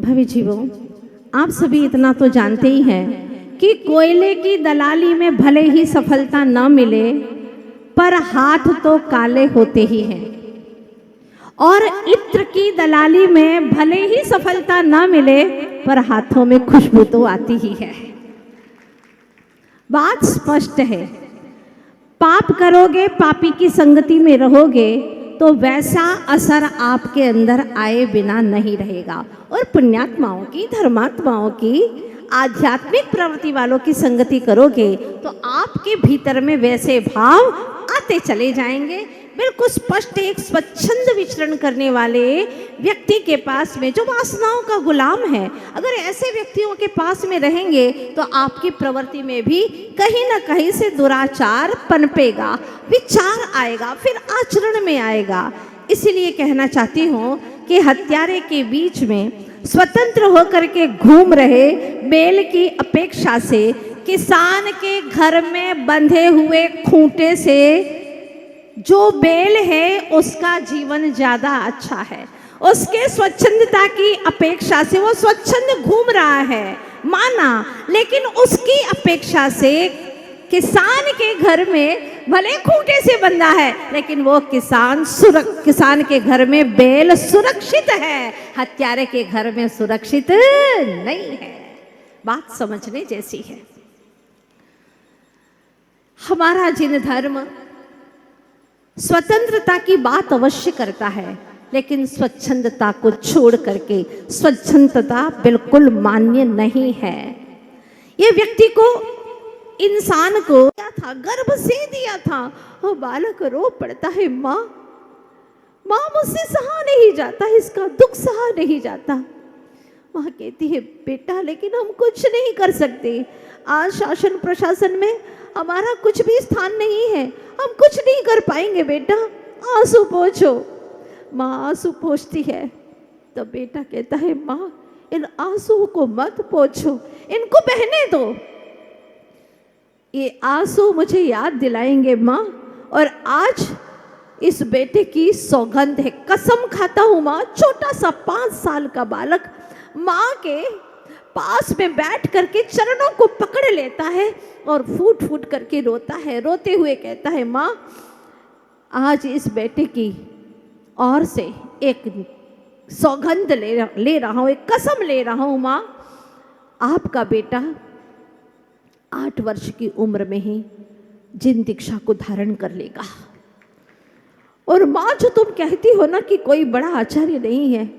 भव्य जीवों, आप सभी इतना तो जानते ही हैं कि कोयले की दलाली में भले ही सफलता न मिले, पर हाथ तो काले होते ही हैं। और इत्र की दलाली में भले ही सफलता न मिले, पर हाथों में खुशबू तो आती ही है। बात स्पष्ट है। पाप करोगे, पापी की संगति में रहोगे, तो वैसा असर आपके अंदर आए बिना नहीं रहेगा। और पुण्यात्माओं की, धर्मात्माओं की, आध्यात्मिक प्रवृत्ति वालों की संगति करोगे तो आपके भीतर में वैसे भाव आते चले जाएंगे। बिल्कुल स्पष्ट एक स्वच्छंद विचरण करने वाले व्यक्ति के पास में, जो वासनाओं का गुलाम है, अगर ऐसे व्यक्तियों के पास में रहेंगे तो आपकी प्रवृत्ति में भी कहीं ना कहीं से दुराचार पनपेगा, विचार आएगा, फिर आचरण में आएगा। इसीलिए कहना चाहती हूँ कि हत्यारे के बीच में स्वतंत्र होकर के घूम रहे बेल की अपेक्षा से किसान के घर में बंधे हुए खूंटे से जो बेल है उसका जीवन ज्यादा अच्छा है। उसके स्वच्छंदता की अपेक्षा से वो स्वच्छंद घूम रहा है, माना, लेकिन उसकी अपेक्षा से किसान के घर में भले खूंटे से बंधा है, लेकिन वो किसान के घर में बेल सुरक्षित है, हत्यारे के घर में सुरक्षित नहीं है। बात समझने जैसी है। हमारा जिन धर्म स्वतंत्रता की बात अवश्य करता है, लेकिन स्वच्छंदता को छोड़ करके स्वच्छंदता बिल्कुल मान्य नहीं है। ये व्यक्ति को, इंसान को क्या था, गर्भ से दिया था। वो बालक रो पड़ता है, माँ माँ मुझसे सहा नहीं जाता, इसका दुख सहा नहीं जाता। माँ कहती है, बेटा लेकिन हम कुछ नहीं कर सकते, आज शासन प्रशासन में हमारा कुछ भी स्थान नहीं है, हम कुछ नहीं कर पाएंगे बेटा, आंसू पोंछो। माँ आंसू पोंछती है तो बेटा कहता है, माँ इन आंसुओं को मत पोंछो, इनको बहने दो, ये आंसू मुझे याद दिलाएंगे माँ। और आज इस बेटे की सौगंध है, कसम खाता हूँ माँ। छोटा सा 5 साल का बालक माँ के पास में बैठ करके चरणों को पकड़ लेता है और फूट फूट करके रोता है। रोते हुए कहता है, माँ आज इस बेटे की ओर से एक सौगंध ले रहा हूँ, एक कसम ले रहा हूँ माँ, आपका बेटा 8 वर्ष की उम्र में ही जिन दीक्षा को धारण कर लेगा। और माँ जो तुम कहती हो ना कि कोई बड़ा आचार्य नहीं है,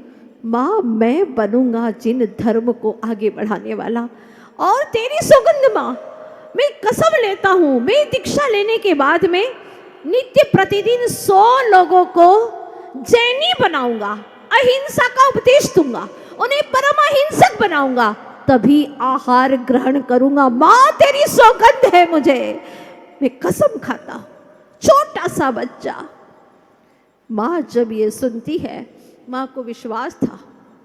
माँ मैं बनूंगा जिन धर्म को आगे बढ़ाने वाला। और तेरी सौगंध माँ, मैं कसम लेता हूँ, मैं दीक्षा लेने के बाद में नित्य प्रतिदिन 100 लोगों को जैनी बनाऊंगा, अहिंसा का उपदेश दूंगा, उन्हें परम अहिंसक बनाऊंगा, तभी आहार ग्रहण करूंगा। माँ तेरी सौगंध है मुझे, मैं कसम खाता हूं। छोटा सा बच्चा, माँ जब ये सुनती है, माँ को विश्वास था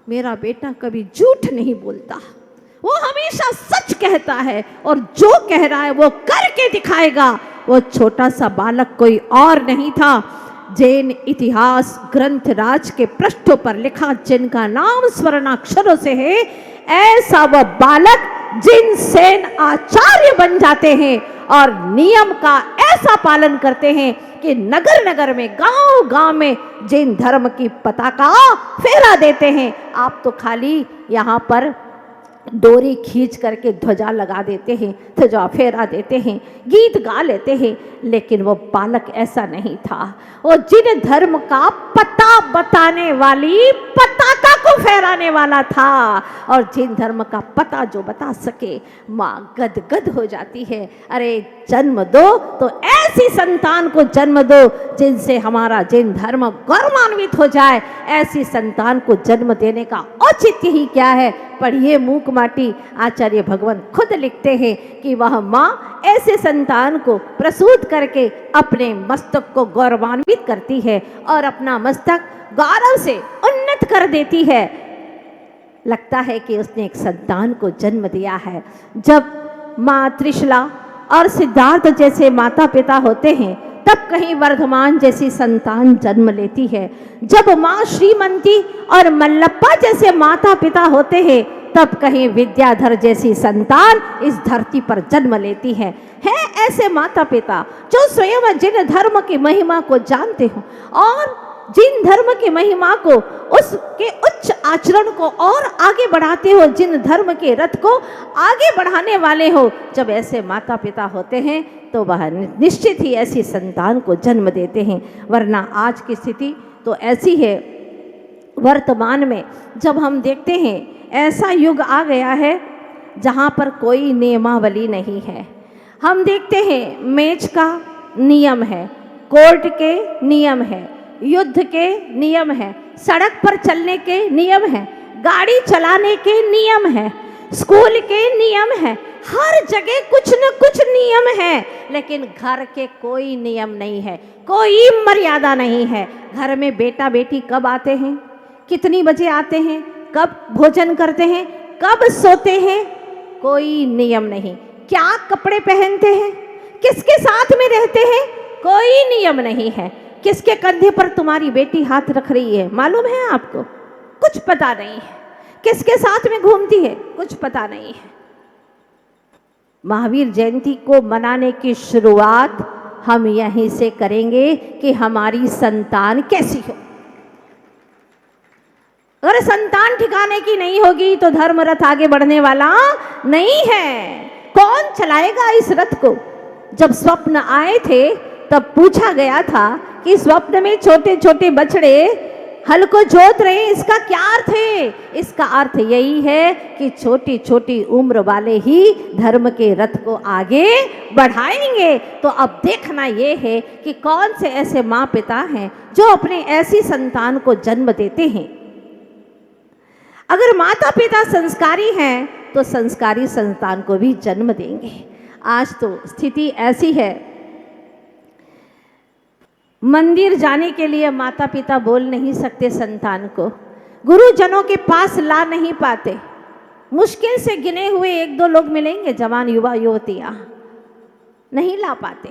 मेरा बेटा कभी झूठ नहीं बोलता, वो हमेशा सच कहता है और जो कह रहा है वो करके दिखाएगा। वो छोटा सा बालक कोई और नहीं था, जैन इतिहास ग्रंथ राज के पृष्ठों पर लिखा, जिनका नाम स्वर्णाक्षरों से है, ऐसा वह बालक जिन सेन आचार्य बन जाते हैं और नियम का ऐसा पालन करते हैं कि नगर नगर में, गांव गांव में जैन धर्म की पताका फहरा देते हैं। आप तो खाली यहाँ पर डोरी खींच करके ध्वजा लगा देते हैं, ध्वजा फहरा देते हैं, गीत गा लेते हैं, लेकिन वो बालक ऐसा नहीं था। वो जिन धर्म का पता बताने वाली पताका को फहराने वाला था। और जिन धर्म का पता जो बता सके, माँ गदगद हो जाती है। अरे जन्म दो तो ऐसी संतान को जन्म दो जिनसे हमारा जिन धर्म गौरवान्वित हो जाए। ऐसी संतान को जन्म देने का औचित्य ही क्या है? पढ़िए मूक माटी, आचार्य भगवान खुद लिखते हैं कि वह माँ ऐसे संतान को प्रसूत करके अपने मस्तक को गौरवान्वित करती है और अपना मस्तक गौरव से उन्नत कर देती है। लगता है कि उसने एक संतान को जन्म दिया है। जब माँ त्रिशला और सिद्धार्थ जैसे माता पिता होते हैं तब कहीं वर्धमान जैसी संतान जन्म लेती है। जब माँ श्रीमंती और मल्लप्पा जैसे माता पिता होते हैं, तब कहीं विद्याधर जैसी संतान इस धरती पर जन्म लेती है। ऐसे माता पिता जो स्वयं जिन धर्म की महिमा को जानते हो और जिन धर्म की महिमा को, उसके उच्च आचरण को और आगे बढ़ाते हो, जिन धर्म के रथ को आगे बढ़ाने वाले हो, जब ऐसे माता पिता होते हैं तो वह निश्चित ही ऐसी संतान को जन्म देते हैं। वरना आज की स्थिति तो ऐसी है, वर्तमान में जब हम देखते हैं ऐसा युग आ गया है जहाँ पर कोई नियमावली नहीं है। हम देखते हैं मैच का नियम है, कोर्ट के नियम है, युद्ध के नियम है, सड़क पर चलने के नियम है, गाड़ी चलाने के नियम है, स्कूल के नियम है, हर जगह कुछ न कुछ नियम है। लेकिन घर के कोई नियम नहीं है, कोई मर्यादा नहीं है। घर में बेटा बेटी कब आते हैं, कितनी बजे आते हैं, कब भोजन करते हैं, कब सोते हैं, कोई नियम नहीं। क्या कपड़े पहनते हैं, किसके साथ में रहते हैं, कोई नियम नहीं है। किसके कंधे पर तुम्हारी बेटी हाथ रख रही है मालूम है आपको? कुछ पता नहीं है। किसके साथ में घूमती है, कुछ पता नहीं है। महावीर जयंती को मनाने की शुरुआत हम यहीं से करेंगे कि हमारी संतान कैसी हो। अगर संतान ठिकाने की नहीं होगी तो धर्म रथ आगे बढ़ने वाला नहीं है। कौन चलाएगा इस रथ को? जब स्वप्न आए थे तब पूछा गया था कि स्वप्न में छोटे छोटे बछड़े हल को जोत रहे, इसका क्या अर्थ है? इसका अर्थ यही है कि छोटी छोटी उम्र वाले ही धर्म के रथ को आगे बढ़ाएंगे। तो अब देखना यह है कि कौन से ऐसे माँ पिता हैं जो अपने ऐसी संतान को जन्म देते हैं। अगर माता पिता संस्कारी हैं तो संस्कारी संतान को भी जन्म देंगे। आज तो स्थिति ऐसी है, मंदिर जाने के लिए माता पिता बोल नहीं सकते संतान को, गुरुजनों के पास ला नहीं पाते। मुश्किल से गिने हुए एक दो लोग मिलेंगे, जवान युवा युवतियाँ नहीं ला पाते।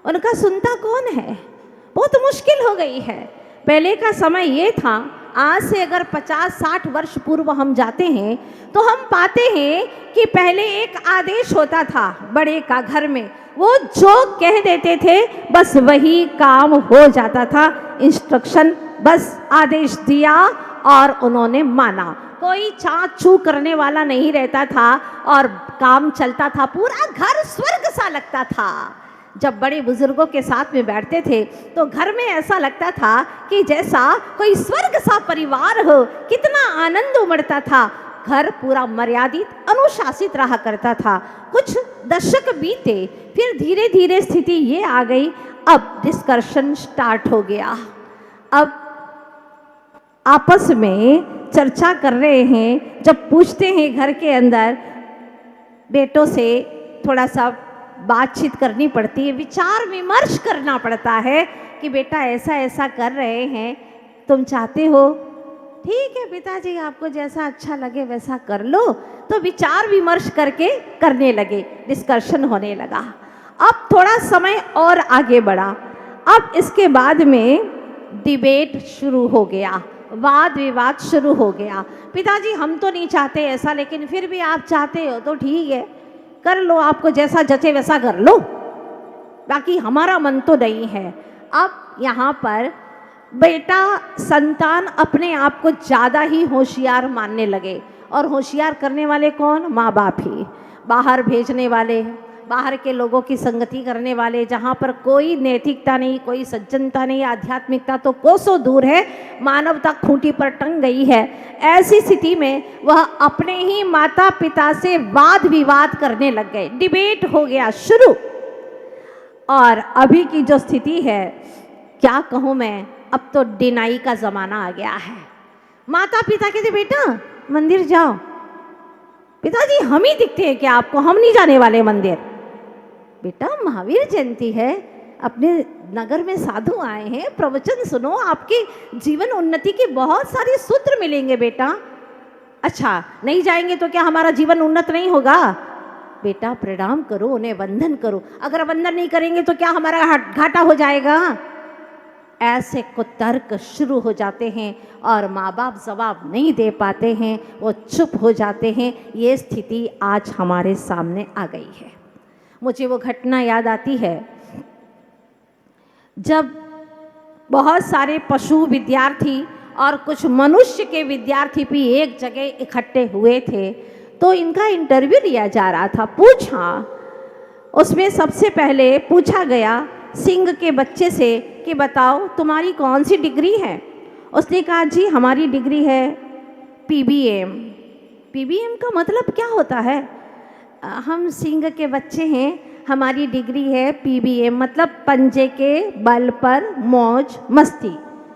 उनका सुनता कौन है? बहुत मुश्किल हो गई है। पहले का समय ये था, आज से अगर 50-60 वर्ष पूर्व हम जाते हैं तो हम पाते हैं कि पहले एक आदेश होता था बड़े का घर में, वो जो कह देते थे बस वही काम हो जाता था। इंस्ट्रक्शन, बस आदेश दिया और उन्होंने माना। कोई चाँच चू करने वाला नहीं रहता था और काम चलता था। पूरा घर स्वर्ग सा लगता था। जब बड़े बुजुर्गों के साथ में बैठते थे तो घर में ऐसा लगता था कि जैसा कोई स्वर्ग सा परिवार हो। कितना आनंद उमड़ता था। घर पूरा मर्यादित, अनुशासित रहा करता था। कुछ दशक बीते, फिर धीरे धीरे स्थिति ये आ गई, अब डिस्कशन स्टार्ट हो गया। अब आपस में चर्चा कर रहे हैं। जब पूछते हैं घर के अंदर, बेटों से थोड़ा सा बातचीत करनी पड़ती है, विचार विमर्श करना पड़ता है कि बेटा ऐसा ऐसा कर रहे हैं, तुम चाहते हो, ठीक है पिताजी आपको जैसा अच्छा लगे वैसा कर लो। तो विचार विमर्श करके करने लगे, डिस्कशन होने लगा। अब थोड़ा समय और आगे बढ़ा। अब इसके बाद में डिबेट शुरू हो गया, वाद विवाद शुरू हो गया। पिताजी हम तो नहीं चाहते ऐसा, लेकिन फिर भी आप चाहते हो तो ठीक है कर लो, आपको जैसा जचे वैसा कर लो, बाकी हमारा मन तो नहीं है। अब यहाँ पर बेटा संतान अपने आप को ज़्यादा ही होशियार मानने लगे। और होशियार करने वाले कौन? माँ बाप ही। बाहर भेजने वाले, बाहर के लोगों की संगति करने वाले, जहाँ पर कोई नैतिकता नहीं, कोई सज्जनता नहीं, आध्यात्मिकता तो कोसों दूर है, मानवता खूंटी पर टंग गई है। ऐसी स्थिति में वह अपने ही माता पिता से वाद विवाद करने लग गए। डिबेट हो गया शुरू। और अभी की जो स्थिति है, क्या कहूँ मैं, अब तो डिनाई का ज़माना आ गया है। माता पिता कहते बेटा मंदिर जाओ। पिताजी हम ही दिखते हैं क्या आपको? हम नहीं जाने वाले मंदिर। बेटा महावीर जयंती है, अपने नगर में साधु आए हैं, प्रवचन सुनो, आपके जीवन उन्नति के बहुत सारे सूत्र मिलेंगे बेटा। अच्छा नहीं जाएंगे तो क्या हमारा जीवन उन्नत नहीं होगा? बेटा प्रणाम करो, उन्हें वंदन करो। अगर वंदन नहीं करेंगे तो क्या हमारा घाटा हो जाएगा? ऐसे कुतर्क शुरू हो जाते हैं और माँ बाप जवाब नहीं दे पाते हैं, वो चुप हो जाते हैं। ये स्थिति आज हमारे सामने आ गई है। मुझे वो घटना याद आती है जब बहुत सारे पशु विद्यार्थी और कुछ मनुष्य के विद्यार्थी भी एक जगह इकट्ठे हुए थे, तो इनका इंटरव्यू लिया जा रहा था। उसमें सबसे पहले पूछा गया सिंह के बच्चे से कि बताओ तुम्हारी कौन सी डिग्री है? उसने कहा जी हमारी डिग्री है पीबीएम। पीबीएम का मतलब क्या होता है? हम सिंह के बच्चे हैं, हमारी डिग्री है पीबीएम, मतलब पंजे के बल पर मौज मस्ती,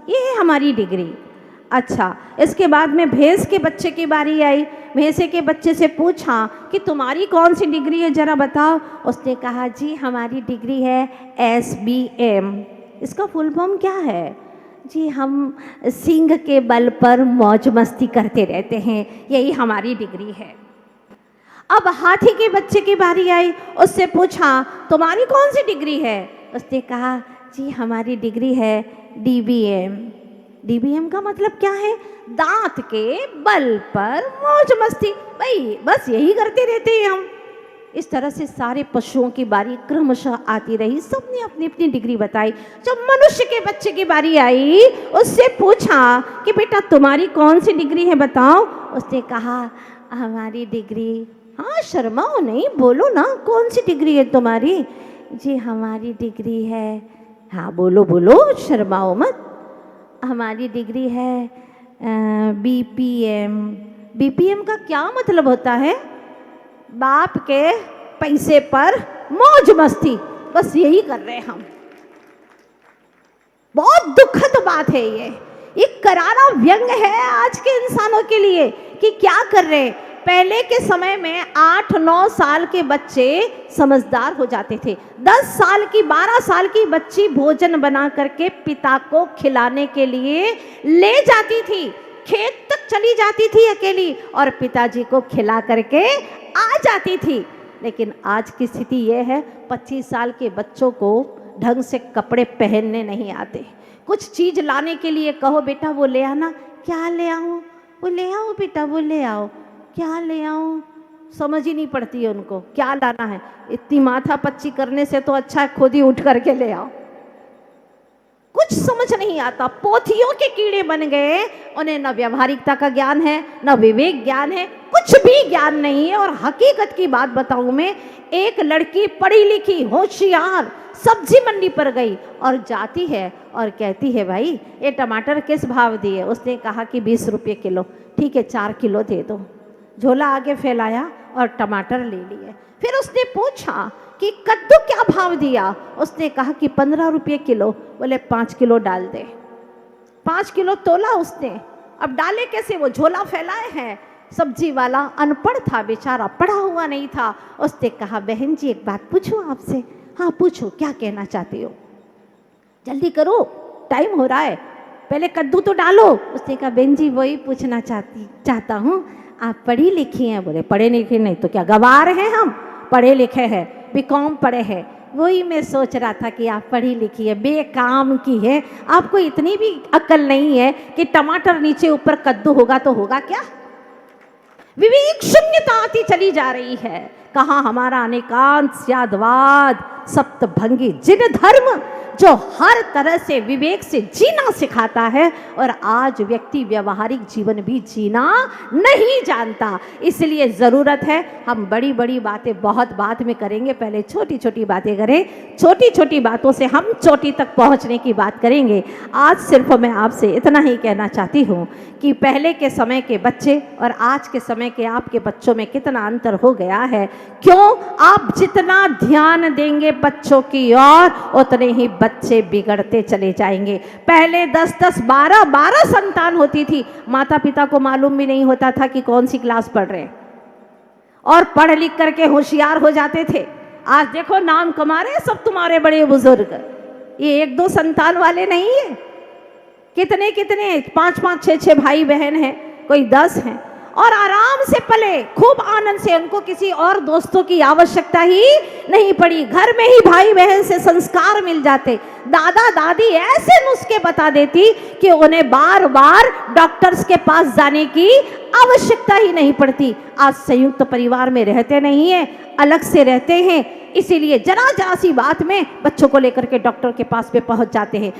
ये है हमारी डिग्री। अच्छा, इसके बाद में भैंस के बच्चे की बारी आई। भैंसे के बच्चे से पूछा कि तुम्हारी कौन सी डिग्री है ज़रा बताओ। उसने कहा जी हमारी डिग्री है एसबीएम। इसका फुल फॉर्म क्या है? जी हम सिंह के बल पर मौज मस्ती करते रहते हैं, यही हमारी डिग्री है। अब हाथी के बच्चे की बारी आई, उससे पूछा तुम्हारी कौन सी डिग्री है? उसने कहा जी हमारी डिग्री है डीबीएम। डीबीएम का मतलब क्या है? दांत के बल पर मौज मस्ती। भाई बस यही करते रहते हैं हम। इस तरह से सारे पशुओं की बारी क्रमशः आती रही, सबने अपनी अपनी डिग्री बताई। जब मनुष्य के बच्चे की बारी आई, उससे पूछा कि बेटा तुम्हारी कौन सी डिग्री है बताओ। उसने कहा हमारी डिग्री, हाँ शर्माओ नहीं, बोलो ना कौन सी डिग्री है तुम्हारी? जी हमारी डिग्री है, हाँ बोलो बोलो शर्माओ मत, हमारी डिग्री है बीपीएम। बीपीएम का क्या मतलब होता है? बाप के पैसे पर मौज मस्ती, बस यही कर रहे हैं हम। बहुत दुखद बात है ये करारा व्यंग है आज के इंसानों के लिए कि क्या कर रहे हैं। पहले के समय में 8-9 साल के बच्चे समझदार हो जाते थे। 10 साल की 12 साल की बच्ची भोजन बना करके पिता को खिलाने के लिए ले जाती थी, खेत तक चली जाती थी अकेली और पिताजी को खिला करके आ जाती थी। लेकिन आज की स्थिति यह है 25 साल के बच्चों को ढंग से कपड़े पहनने नहीं आते। कुछ चीज़ लाने के लिए कहो बेटा वो ले आना, क्या ले आऊँ? वो ले आओ बेटा, वो ले आओ, क्या ले आऊँ? समझ ही नहीं पड़ती है उनको क्या लाना है। इतनी माथा पच्ची करने से तो अच्छा है खुद ही उठ करके ले आओ। कुछ समझ नहीं आता, पोथियों के कीड़े बन गए। उन्हें न व्यवहारिकता का ज्ञान है, न विवेक ज्ञान है, कुछ भी ज्ञान नहीं है। और हकीकत की बात बताऊं मैं, एक लड़की पढ़ी लिखी होशियार सब्जी मंडी पर गई और जाती है और कहती है भाई ये टमाटर किस भाव दिए? उसने कहा कि 20 रुपये किलो। ठीक है 4 किलो दे दो। झोला आगे फैलाया और टमाटर ले लिए। फिर उसने पूछा कि कद्दू क्या भाव दिया? उसने कहा कि 15 रुपये किलो। बोले 5 किलो डाल दे। 5 किलो तोला उसने। अब डाले कैसे? वो झोला फैलाए हैं। सब्जी वाला अनपढ़ था बेचारा, पढ़ा हुआ नहीं था। उसने कहा बहन जी एक बात पूछूं आपसे? हाँ पूछो, क्या कहना चाहती हो? जल्दी करो टाइम हो रहा है, पहले कद्दू तो डालो। उसने कहा बहन जी वही पूछना चाहता हूँ, आप पढ़ी लिखी हैं? बोले पढ़े लिखे नहीं तो क्या गवार हैं हम, पढ़े लिखे हैं, बीकॉम पढ़े हैं। वही मैं सोच रहा था कि आप पढ़ी लिखी है, बेकाम की है, आपको इतनी भी अक्ल नहीं है कि टमाटर नीचे ऊपर कद्दू होगा तो होगा क्या? विवेक शून्यता आती चली जा रही है। कहाँ हमारा अनेकांत स्यादवाद सप्तभंगी जिन धर्म जो हर तरह से विवेक से जीना सिखाता है, और आज व्यक्ति व्यवहारिक जीवन भी जीना नहीं जानता। इसलिए ज़रूरत है हम बड़ी बड़ी बातें बहुत बाद में करेंगे, पहले छोटी छोटी बातें करें। छोटी छोटी बातों से हम चोटी तक पहुंचने की बात करेंगे। आज सिर्फ मैं आपसे इतना ही कहना चाहती हूँ कि पहले के समय के बच्चे और आज के समय के आपके बच्चों में कितना अंतर हो गया है। क्यों? आप जितना ध्यान देंगे बच्चों की ओर उतने ही बच्चे बिगड़ते चले जाएंगे। पहले 10-10, 12-12 संतान होती थी, माता पिता को मालूम भी नहीं होता था कि कौन सी क्लास पढ़ रहे, और पढ़ लिख करके होशियार हो जाते थे। आज देखो नाम कमा रहे सब तुम्हारे बड़े बुजुर्ग, ये 1-2 संतान वाले नहीं है, कितने कितने 5-5, 6-6 भाई बहन हैं, कोई 10 हैं। और आराम से पले, खूब आनंद से। उनको किसी और दोस्तों की आवश्यकता ही नहीं पड़ी। घर में ही भाई बहन से संस्कार मिल जाते। दादा दादी ऐसे नुस्खे बता देती कि उन्हें बार बार डॉक्टर्स के पास जाने की आवश्यकता ही नहीं पड़ती। आज संयुक्त परिवार में रहते नहीं है, अलग से रहते हैं, इसीलिए जरा जरा सी बात में बच्चों को लेकर के डॉक्टर के पास में पहुंच जाते हैं।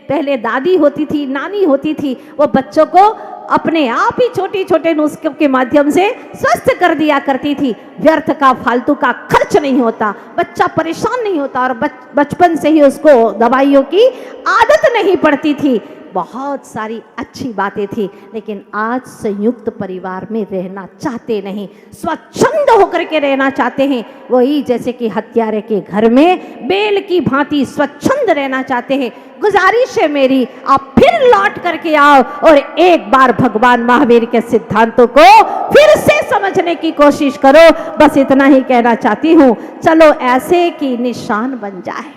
पहले दादी होती थी, नानी होती थी, वो बच्चों को अपने आप ही छोटे छोटे नुस्खों के माध्यम से स्वस्थ कर दिया करती थी। व्यर्थ का, फालतू का खर्च नहीं होता, बच्चा परेशान नहीं होता, और बचपन से ही उसको दवाइयों की आदत नहीं पड़ती थी। बहुत सारी अच्छी बातें थी, लेकिन आज संयुक्त परिवार में रहना चाहते नहीं, स्वच्छंद होकर के रहना चाहते हैं। वही जैसे कि हत्यारे के घर में बेल की भांति स्वच्छंद रहना चाहते हैं। गुजारिश है मेरी, आप फिर लौट करके आओ और एक बार भगवान महावीर के सिद्धांतों को फिर से समझने की कोशिश करो। बस इतना ही कहना चाहती हूँ। चलो ऐसे कि निशान बन जाए,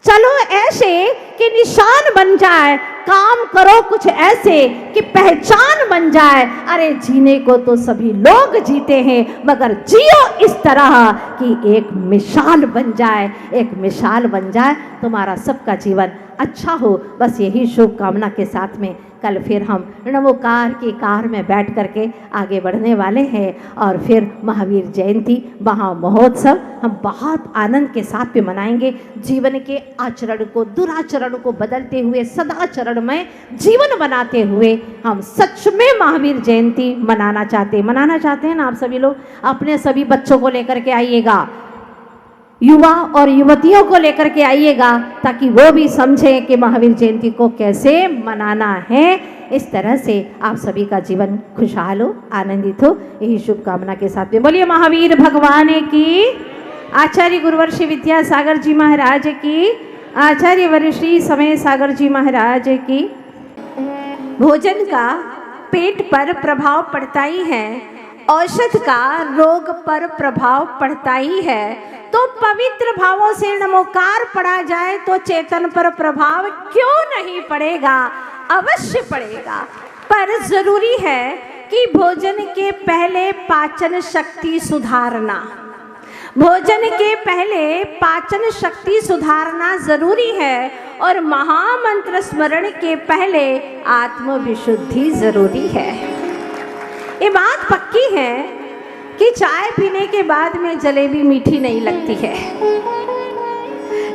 चलो ऐसे कि निशान बन जाए, काम करो कुछ ऐसे कि पहचान बन जाए। अरे जीने को तो सभी लोग जीते हैं, मगर जियो इस तरह कि एक मिसाल बन जाए, एक मिसाल बन जाए, तुम्हारा सबका जीवन अच्छा हो। बस यही शुभकामना के साथ में कल फिर हम नमोकार की कार में बैठ करके आगे बढ़ने वाले हैं, और फिर महावीर जयंती महामहोत्सव हम बहुत आनंद के साथ में मनाएंगे। जीवन के आचरण को, दुराचरण को बदलते हुए सदाचरण में जीवन बनाते हुए हम सच में महावीर जयंती मनाना चाहते हैं ना। आप सभी लोग अपने सभी बच्चों को लेकर के आइएगा, युवा और युवतियों को लेकर के आइएगा, ताकि वो भी समझें कि महावीर जयंती को कैसे मनाना है। इस तरह से आप सभी का जीवन खुशहाल हो, आनंदित हो, यही शुभकामना के साथ में बोलिए महावीर भगवान की, आचार्य गुरुवर श्री विद्यासागर जी महाराज की, आचार्य वरिष्ठ श्री समय सागर जी महाराज की। भोजन का पेट पर प्रभाव पड़ता ही है, औषध का रोग पर प्रभाव पड़ता ही है। तो पवित्र भावों से नमोकार पढ़ा जाए तो चेतन पर प्रभाव क्यों नहीं पड़ेगा, अवश्य पड़ेगा। पर जरूरी है कि भोजन के पहले पाचन शक्ति सुधारना, भोजन के पहले पाचन शक्ति सुधारना जरूरी है, और महामंत्र स्मरण के पहले आत्मविशुद्धि जरूरी है। ये बात पक्की है कि चाय पीने के बाद में जलेबी मीठी नहीं लगती है।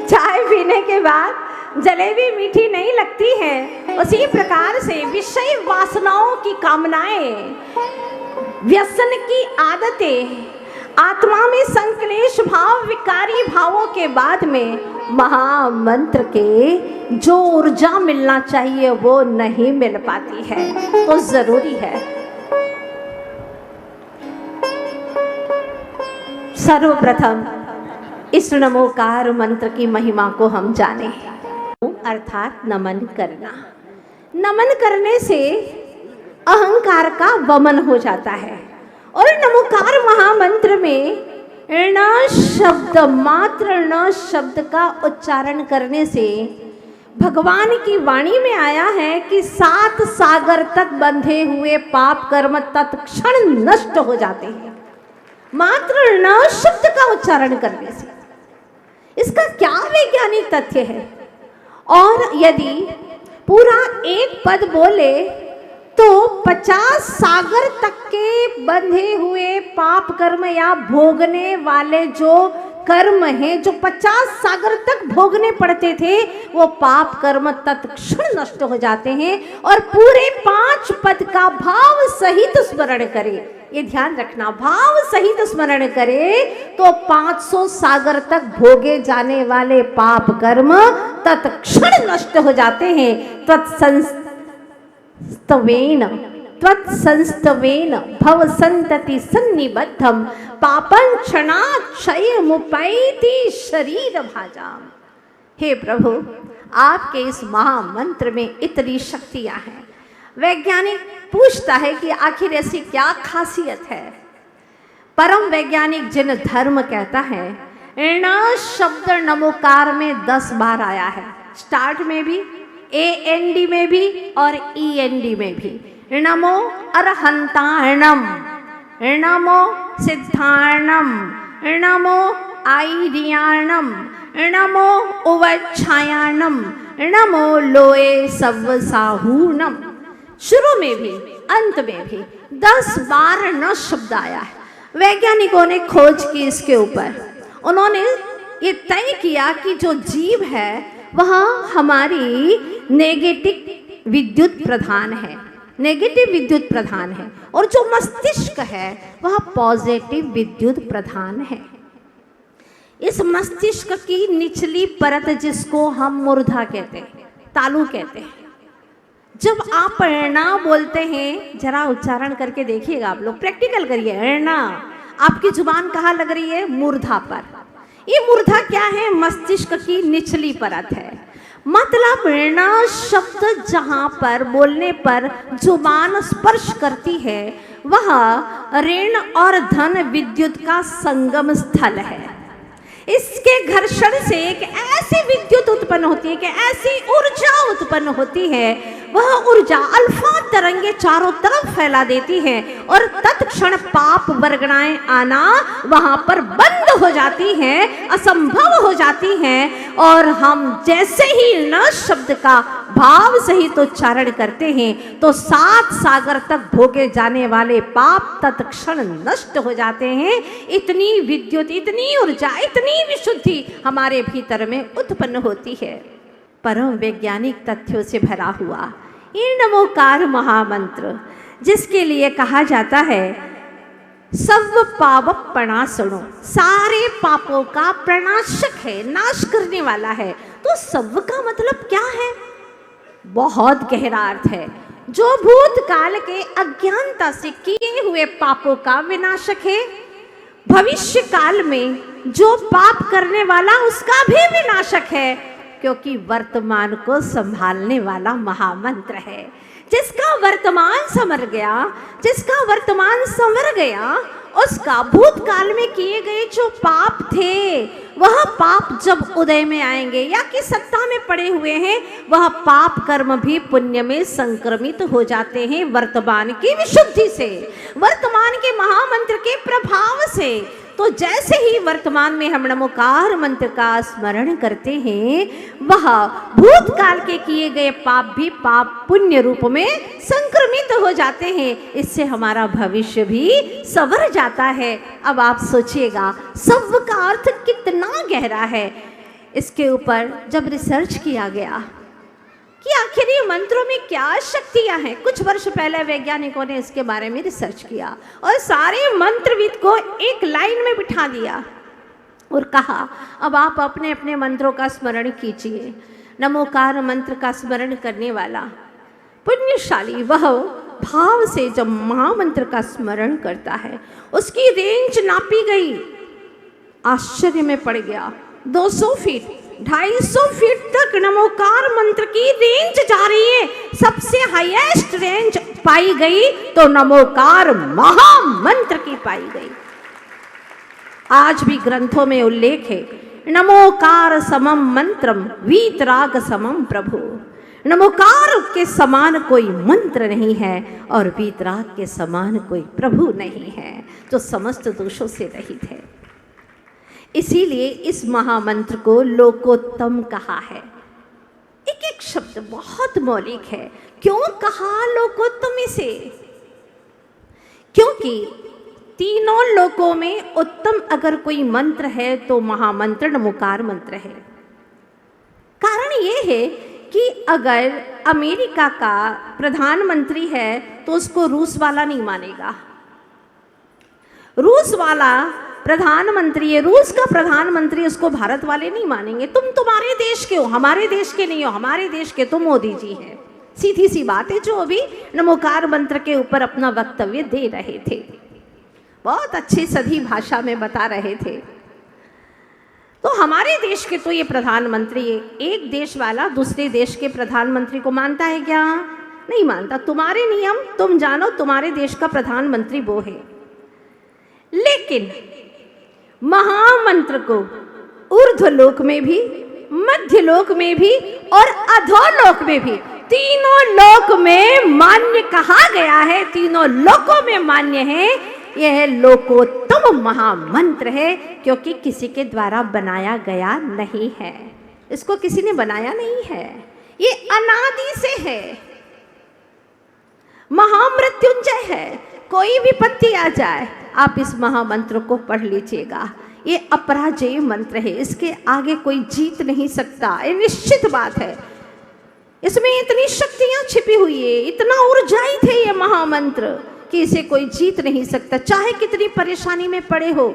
चाय पीने के बाद जलेबी मीठी नहीं लगती है। उसी प्रकार से विषय वासनाओं की कामनाएं, व्यसन की आदतें, आत्मा में संक्लेश भाव, विकारी भावों के बाद में महामंत्र के जो ऊर्जा मिलना चाहिए वो नहीं मिल पाती है। तो जरूरी है सर्वप्रथम इस नमोकार मंत्र की महिमा को हम जाने, अर्थात नमन करना। नमन करने से अहंकार का वमन हो जाता है, और नमोकार महामंत्र में न शब्द मात्र, न शब्द का उच्चारण करने से भगवान की वाणी में आया है कि 7 सागर तक बंधे हुए पाप कर्म तत्क्षण नष्ट हो जाते हैं, मात्र न शब्द का उच्चारण करने से। इसका क्या वैज्ञानिक तथ्य है? और यदि पूरा एक पद बोले तो 50 सागर तक के बंधे हुए पाप कर्म या भोगने वाले जो कर्म हैं, जो 50 सागर तक भोगने पड़ते थे, वो पाप कर्म तत्क्षण नष्ट हो जाते हैं। और पूरे 5 पद का भाव सहित स्मरण करे, ये ध्यान रखना, भाव सहित स्मरण करे तो 500 सागर तक भोगे जाने वाले पाप कर्म तत्क्षण नष्ट हो जाते हैं। त्वत्संस्तवेन भव संतति सन्निबद्धम पापं क्षणाक्षय मुपैति शरीर भाजाम। हे प्रभु, आपके इस महामंत्र में इतनी शक्तियां हैं। वैज्ञानिक पूछता है कि आखिर ऐसी क्या खासियत है? परम वैज्ञानिक जिन धर्म कहता है, न शब्द नमोकार में 10 बार आया है, स्टार्ट में भी, AND में भी और END में भी। नमो अरहंताणम, नमो सिद्धाणम, नमो आईरियाणम, नमो उवच्छायाणम, नमो लोए सव्वसाहूणम। शुरू में भी अंत में भी 10 बार न शब्द आया है। वैज्ञानिकों ने खोज की इसके ऊपर। उन्होंने ये तय किया कि जो जीव है वह हमारी नेगेटिव विद्युत प्रधान है, नेगेटिव विद्युत प्रधान है, और जो मस्तिष्क है वह पॉजिटिव विद्युत प्रधान है। इस मस्तिष्क की निचली परत जिसको हम मूर्धा कहते हैं, तालु कहते हैं, जब आप णा बोलते हैं, जरा उच्चारण करके देखिएगा, आप लोग प्रैक्टिकल करिए। णा आपकी जुबान कहाँ लग रही है? मूर्धा पर। ये मूर्धा क्या है? मस्तिष्क की निचली परत है। मतलब ण शब्द जहाँ पर बोलने पर जुबान स्पर्श करती है वह ऋण और धन विद्युत का संगम स्थल है। इसके घर्षण से एक ऐसी विद्युत उत्पन्न होती है कि ऐसी ऊर्जा उत्पन्न होती है, वह ऊर्जा अल्फा तरंगे चारों तरफ फैला देती है और तत्क्षण पाप वर्गणाएं आना वहां पर बंद हो जाती हैं, असंभव हो जाती हैं। और हम जैसे ही न शब्द का भाव सहित उच्चारण करते हैं तो 7 सागर तक भोगे जाने वाले पाप तत्क्षण नष्ट हो जाते हैं। इतनी विद्युत, इतनी ऊर्जा, इतनी विशुद्धि हमारे भीतर में उत्पन्न होती है। परम वैज्ञानिक तथ्यों से भरा हुआ ये नमोकार महामंत्र, जिसके लिए कहा जाता है सव पाप प्रणाशनो, सारे पापों का प्रणाशक है, नाश करने वाला है। तो सव का मतलब क्या है? बहुत गहरा अर्थ है। जो भूतकाल के अज्ञानता से किए हुए पापों का विनाशक है, भविष्य काल में जो पाप करने वाला उसका भी विनाशक है, क्योंकि वर्तमान को संभालने वाला महामंत्र है। जिसका वर्तमान संवर गया, जिसका वर्तमान संवर गया, उसका भूतकाल में किए गए जो पाप थे वह पाप जब उदय में आएंगे या कि सत्ता में पड़े हुए हैं, वह पाप कर्म भी पुण्य में संक्रमित हो जाते हैं वर्तमान की विशुद्धि से, वर्तमान के महामंत्र के प्रभाव से। तो जैसे ही वर्तमान में हम नमोकार मंत्र का स्मरण करते हैं, वह भूतकाल के किए गए पाप भी पाप पुण्य रूप में संक्रमित हो जाते हैं। इससे हमारा भविष्य भी संवर जाता है। अब आप सोचिएगा सव का अर्थ कितना गहरा है। इसके ऊपर जब रिसर्च किया गया कि आखिर ये मंत्रों में क्या शक्तियां हैं, कुछ वर्ष पहले वैज्ञानिकों ने इसके बारे में रिसर्च किया और सारे मंत्रविद को एक लाइन में बिठा दिया और कहा अब आप अपने अपने मंत्रों का स्मरण कीजिए। नमोकार मंत्र का स्मरण करने वाला पुण्यशाली वह भाव से जब महामंत्र का स्मरण करता है, उसकी रेंज नापी गई। आश्चर्य में पड़ गया। 200 फीट 250 फीट तक नमोकार मंत्र की रेंज जा रही है। सबसे हाईएस्ट रेंज पाई गई तो नमोकार महामंत्र की पाई गई। आज भी ग्रंथों में उल्लेख है, नमोकार समम मंत्रम वीतराग समम प्रभु। नमोकार के समान कोई मंत्र नहीं है और वीतराग के समान कोई प्रभु नहीं है जो समस्त दोषों से रहित है। इसीलिए इस महामंत्र को लोकोत्तम कहा है। एक एक शब्द बहुत मौलिक है। क्यों कहा लोकोत्तम इसे? क्योंकि तीनों लोकों में उत्तम अगर कोई मंत्र है तो महामंत्र नमोकार मंत्र है। कारण ये है कि अगर अमेरिका का प्रधानमंत्री है तो उसको रूस वाला नहीं मानेगा। रूस वाला प्रधानमंत्री है, रूस का प्रधानमंत्री, उसको भारत वाले नहीं मानेंगे। तुम तुम्हारे देश के हो, हमारे देश के नहीं हो, हमारे देश के तुम मोदी जी हैं। सीधी सी बात है, जो अभी नमोकार मंत्र के ऊपर अपना वक्तव्य दे रहे थे, बहुत अच्छी सधी भाषा में बता रहे थे। तो हमारे देश के तो ये प्रधानमंत्री है। एक देश वाला दूसरे देश के प्रधानमंत्री को मानता है क्या? नहीं मानता। तुम्हारे नियम तुम जानो, तुम्हारे देश का प्रधानमंत्री वो है। लेकिन महामंत्र को ऊर्ध्वलोक में भी, मध्यलोक में भी और अधोलोक में भी तीनों लोक में मान्य कहा गया है, तीनों लोकों में मान्य है। यह लोकोत्तम महामंत्र है, क्योंकि किसी के द्वारा बनाया गया नहीं है, इसको किसी ने बनाया नहीं है, ये अनादि से है, महामृत्युंजय है। कोई भी पत्ती आ जाए, आप इस महामंत्र को पढ़ लीजिएगा। ये अपराजय मंत्र है, इसके आगे कोई जीत नहीं सकता, ये निश्चित बात है। इसमें इतनी शक्तियां छिपी हुई है, इतना ऊर्जाई थे ये महामंत्र कि इसे कोई जीत नहीं सकता। चाहे कितनी परेशानी में पड़े हो,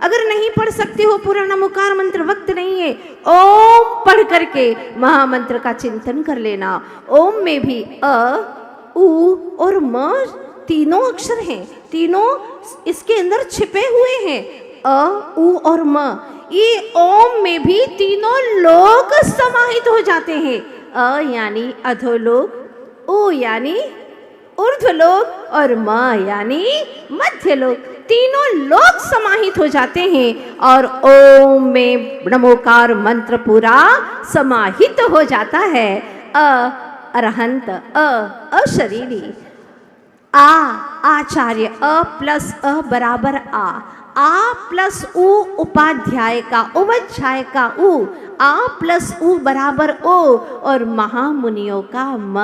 अगर नहीं पढ़ सकते हो पूरा नमोकार मंत्र, वक्त नहीं है, ओम पढ़ करके महामंत्र का चिंतन कर लेना। ओम में भी अ, उ और म तीनों अक्षर हैं, तीनों इसके अंदर छिपे हुए हैं, अ, उ और म। ये ओम में भी तीनों लोक समाहित हो जाते हैं। अ यानी अधोलोक, उ यानी ऊर्ध्वलोक और म यानी मध्यलोक, तीनों लोक समाहित हो जाते हैं और ओम में नमोकार मंत्र पूरा समाहित हो जाता है। अ अरहंत, अशरीरी, आ आचार्य, अ प्लस अ बराबर आ प्लस उ उपाध्याय का, उपाध्याय का उ, आ प्लस उ बराबर ओ और महामुनियों का म,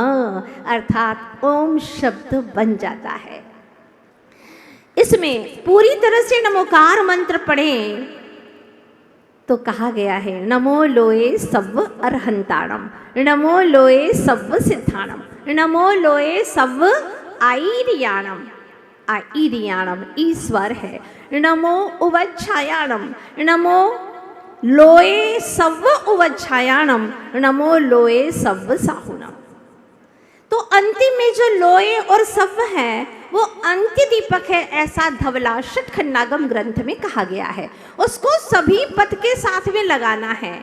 अर्थात ओम शब्द बन जाता है। इसमें पूरी तरह से नमोकार मंत्र पढ़ें तो कहा गया है नमो लोए सव्व अरहंताणम, नमो लोए सव्व सिद्धाणम, नमो लोए सव्व आईरियाणम, आईरियाणम ईश्वर है, नमो उवच्छायाणम, नमो लोए सव्व उवच्छायाणम, नमो लोए सव्व साहुणम। तो अंतिम में जो लोए और सव्व है वो अंत्य दीपक है, ऐसा धवला षटखंडागम ग्रंथ में कहा गया है। उसको सभी पद के साथ में लगाना है।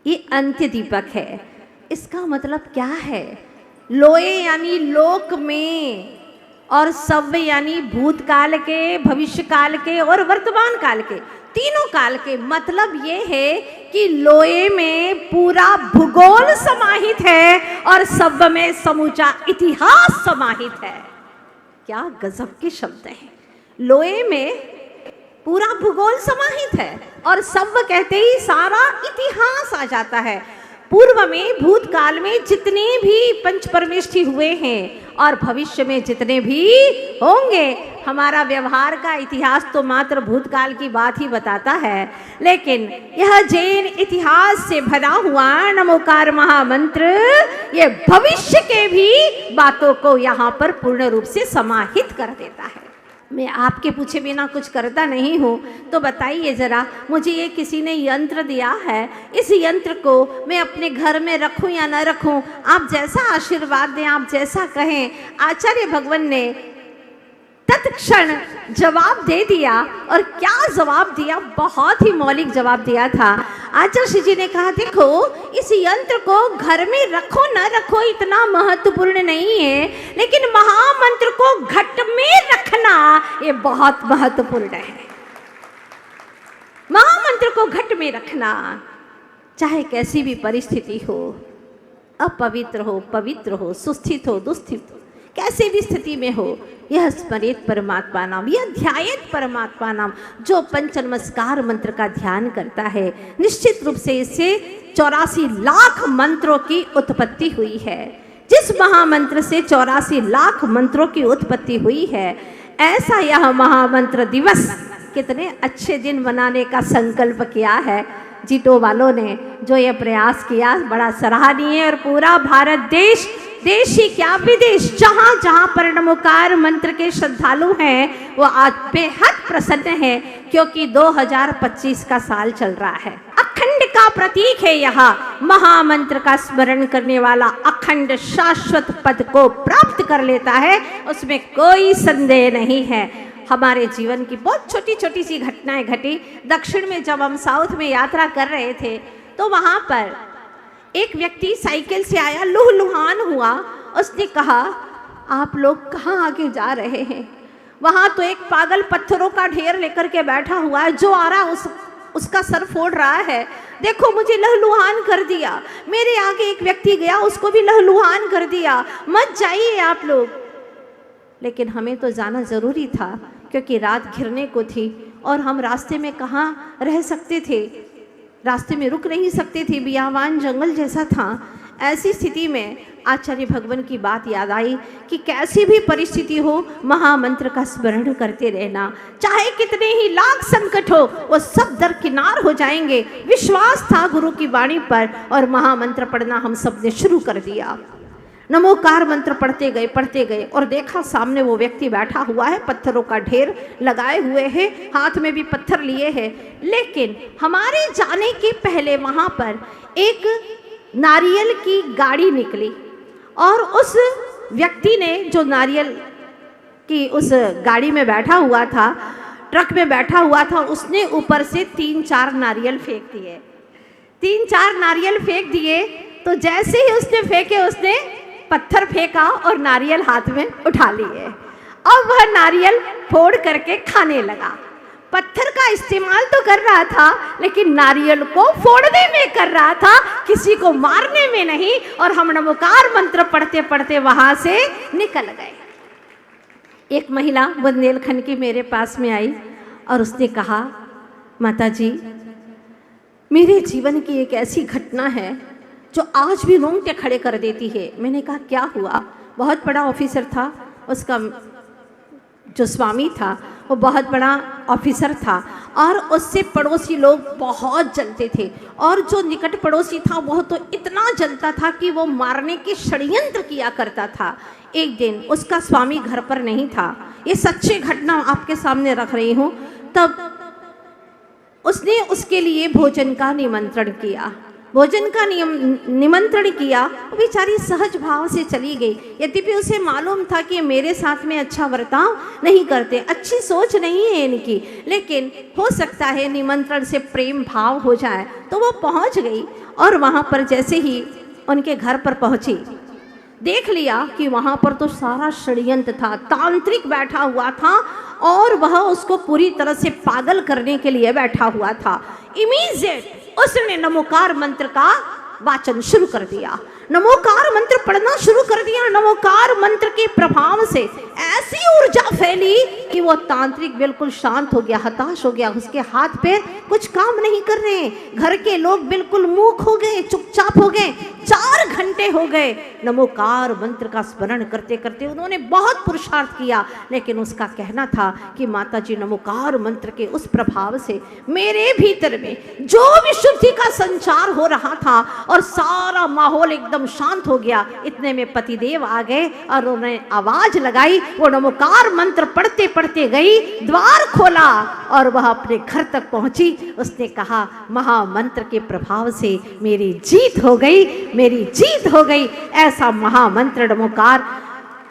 ये अंत्य दीपक है। इसका मतलब क्या है? लोए यानी लोक में, और सव्य यानी भूतकाल के, भविष्य काल के और वर्तमान काल के, तीनों काल के। मतलब ये है कि लोए में पूरा भूगोल समाहित है और सव्य में समूचा इतिहास समाहित है। क्या गजब के शब्द हैं। लोए में पूरा भूगोल समाहित है और सव्य कहते ही सारा इतिहास आ जाता है। पूर्व में, भूतकाल में जितने भी पंच परमेष्ठी हुए हैं और भविष्य में जितने भी होंगे, हमारा व्यवहार का इतिहास तो मात्र भूतकाल की बात ही बताता है, लेकिन यह जैन इतिहास से भरा हुआ नमोकार महामंत्र ये भविष्य के भी बातों को यहाँ पर पूर्ण रूप से समाहित कर देता है। मैं आपके पूछे बिना कुछ करता नहीं हूँ, तो बताइए ज़रा, मुझे ये किसी ने यंत्र दिया है, इस यंत्र को मैं अपने घर में रखूँ या न रखूँ, आप जैसा आशीर्वाद दें, आप जैसा कहें। आचार्य भगवान ने तत्क्षण जवाब दे दिया, और क्या जवाब दिया, बहुत ही मौलिक जवाब दिया था। आचार्य जी ने कहा, देखो इस यंत्र को घर में रखो न रखो इतना महत्वपूर्ण नहीं है, लेकिन महामंत्र को घट में रखना ये बहुत महत्वपूर्ण है। महामंत्र को घट में रखना, चाहे कैसी भी परिस्थिति हो, अपवित्र हो, पवित्र हो, सुस्थित हो, दुस्थित हो, कैसे भी स्थिति में हो, यह स्मरित परमात्मा नाम, यह ध्यायेत परमात्मा नाम, जो पंच नमस्कार मंत्र का ध्यान करता है, निश्चित रूप से इससे 84 लाख मंत्रों की उत्पत्ति हुई है। जिस महामंत्र से 84 लाख मंत्रों की उत्पत्ति हुई है, ऐसा यह महामंत्र दिवस कितने अच्छे दिन मनाने का संकल्प किया है जीटो वालों ने। जो ये प्रयास किया बड़ा सराहनीय, और पूरा भारत देश, देश ही क्या विदेश, जहाँ जहाँ पर नमोकार मंत्र के श्रद्धालु हैं वो आज बेहद प्रसन्न है, क्योंकि 2025 का साल चल रहा है। अखंड का प्रतीक है यह महामंत्र का स्मरण करने वाला अखंड शाश्वत पद को प्राप्त कर लेता है, उसमें कोई संदेह नहीं है। हमारे जीवन की बहुत छोटी छोटी सी घटनाएं घटी। दक्षिण में जब हम साउथ में यात्रा कर रहे थे, तो वहाँ पर एक व्यक्ति साइकिल से आया, लुहलुहान हुआ। उसने कहा, आप लोग कहाँ आगे जा रहे हैं? वहाँ तो एक पागल पत्थरों का ढेर लेकर के बैठा हुआ है, जो आ रहा उसका सर फोड़ रहा है, देखो मुझे लहलुहान कर दिया, मेरे आगे एक व्यक्ति गया उसको भी लहलुहान कर दिया, मत जाइए आप लोग। लेकिन हमें तो जाना ज़रूरी था क्योंकि रात घिरने को थी और हम रास्ते में कहाँ रह सकते थे, रास्ते में रुक नहीं सकते थे, बियावान जंगल जैसा था। ऐसी स्थिति में आचार्य भगवान की बात याद आई कि कैसी भी परिस्थिति हो महामंत्र का स्मरण करते रहना, चाहे कितने ही लाख संकट हो वो सब दरकिनार हो जाएंगे। विश्वास था गुरु की वाणी पर और महामंत्र पढ़ना हम सब ने शुरू कर दिया। नमोकार मंत्र पढ़ते गए और देखा सामने वो व्यक्ति बैठा हुआ है, पत्थरों का ढेर लगाए हुए है, हाथ में भी पत्थर लिए है। लेकिन हमारे जाने के पहले वहाँ पर एक नारियल की गाड़ी निकली और उस व्यक्ति ने जो नारियल की उस गाड़ी में बैठा हुआ था, ट्रक में बैठा हुआ था, उसने ऊपर से 3-4 नारियल फेंक दिए। 3-4 नारियल फेंक दिए तो जैसे ही उसने फेंके उसने पत्थर फेंका और नारियल हाथ में उठा लिए। अब वह नारियल फोड़ करके खाने लगा। पत्थर का इस्तेमाल तो कर रहा था लेकिन नारियल को फोड़ने में कर रहा था, किसी को मारने में नहीं। और हम नमोकार मंत्र पढ़ते पढ़ते वहां से निकल गए। एक महिला बुंदेलखंड की मेरे पास में आई और उसने कहा, माता जी मेरे जीवन की एक ऐसी घटना है जो आज भी रोंगटे खड़े कर देती है। मैंने कहा क्या हुआ? बहुत बड़ा ऑफिसर था, उसका जो स्वामी था वो बहुत बड़ा ऑफिसर था और उससे पड़ोसी लोग बहुत जलते थे और जो निकट पड़ोसी था वह तो इतना जलता था कि वो मारने के षड्यंत्र किया करता था। एक दिन उसका स्वामी घर पर नहीं था, ये सच्ची घटना आपके सामने रख रही हूँ। तब उसने उसके लिए भोजन का निमंत्रण किया, निमंत्रण किया। बेचारी सहज भाव से चली गई, यद्यपि उसे मालूम था कि मेरे साथ में अच्छा बर्ताव नहीं करते, अच्छी सोच नहीं है इनकी, लेकिन हो सकता है निमंत्रण से प्रेम भाव हो जाए। तो वो पहुंच गई और वहां पर जैसे ही उनके घर पर पहुंची, देख लिया कि वहां पर तो सारा षड्यंत्र था, तांत्रिक बैठा हुआ था और वह उसको पूरी तरह से पागल करने के लिए बैठा हुआ था। इमीडिएट उसने नमोकार मंत्र का वाचन शुरू कर दिया, नमोकार मंत्र पढ़ना शुरू कर दिया। नमोकार मंत्र के प्रभाव से ऐसी ऊर्जा फैली कि वो तांत्रिक बिल्कुल शांत हो गया, हताश हो गया, उसके हाथ पैर कुछ काम नहीं कर रहे, घर के लोग बिल्कुल मूक हो गए, चुपचाप हो गए। 4 घंटे हो गए नमोकार मंत्र का स्मरण करते करते, उन्होंने बहुत पुरुषार्थ किया, लेकिन उसका कहना था कि माता जी नमोकार मंत्र के उस प्रभाव से मेरे भीतर में जो विशुद्धि का संचार हो रहा था और सारा माहौल एकदम शांत हो गया। इतने में पतिदेव आ गए और उन्होंने आवाज लगाई, वो नमोकार मंत्र पढ़ते पढ़ते गई, द्वार खोला और वह अपने घर तक पहुंची। उसने कहा महामंत्र के प्रभाव से मेरी जीत हो गई, मेरी जीत हो गई। ऐसा महामंत्र नमोकार।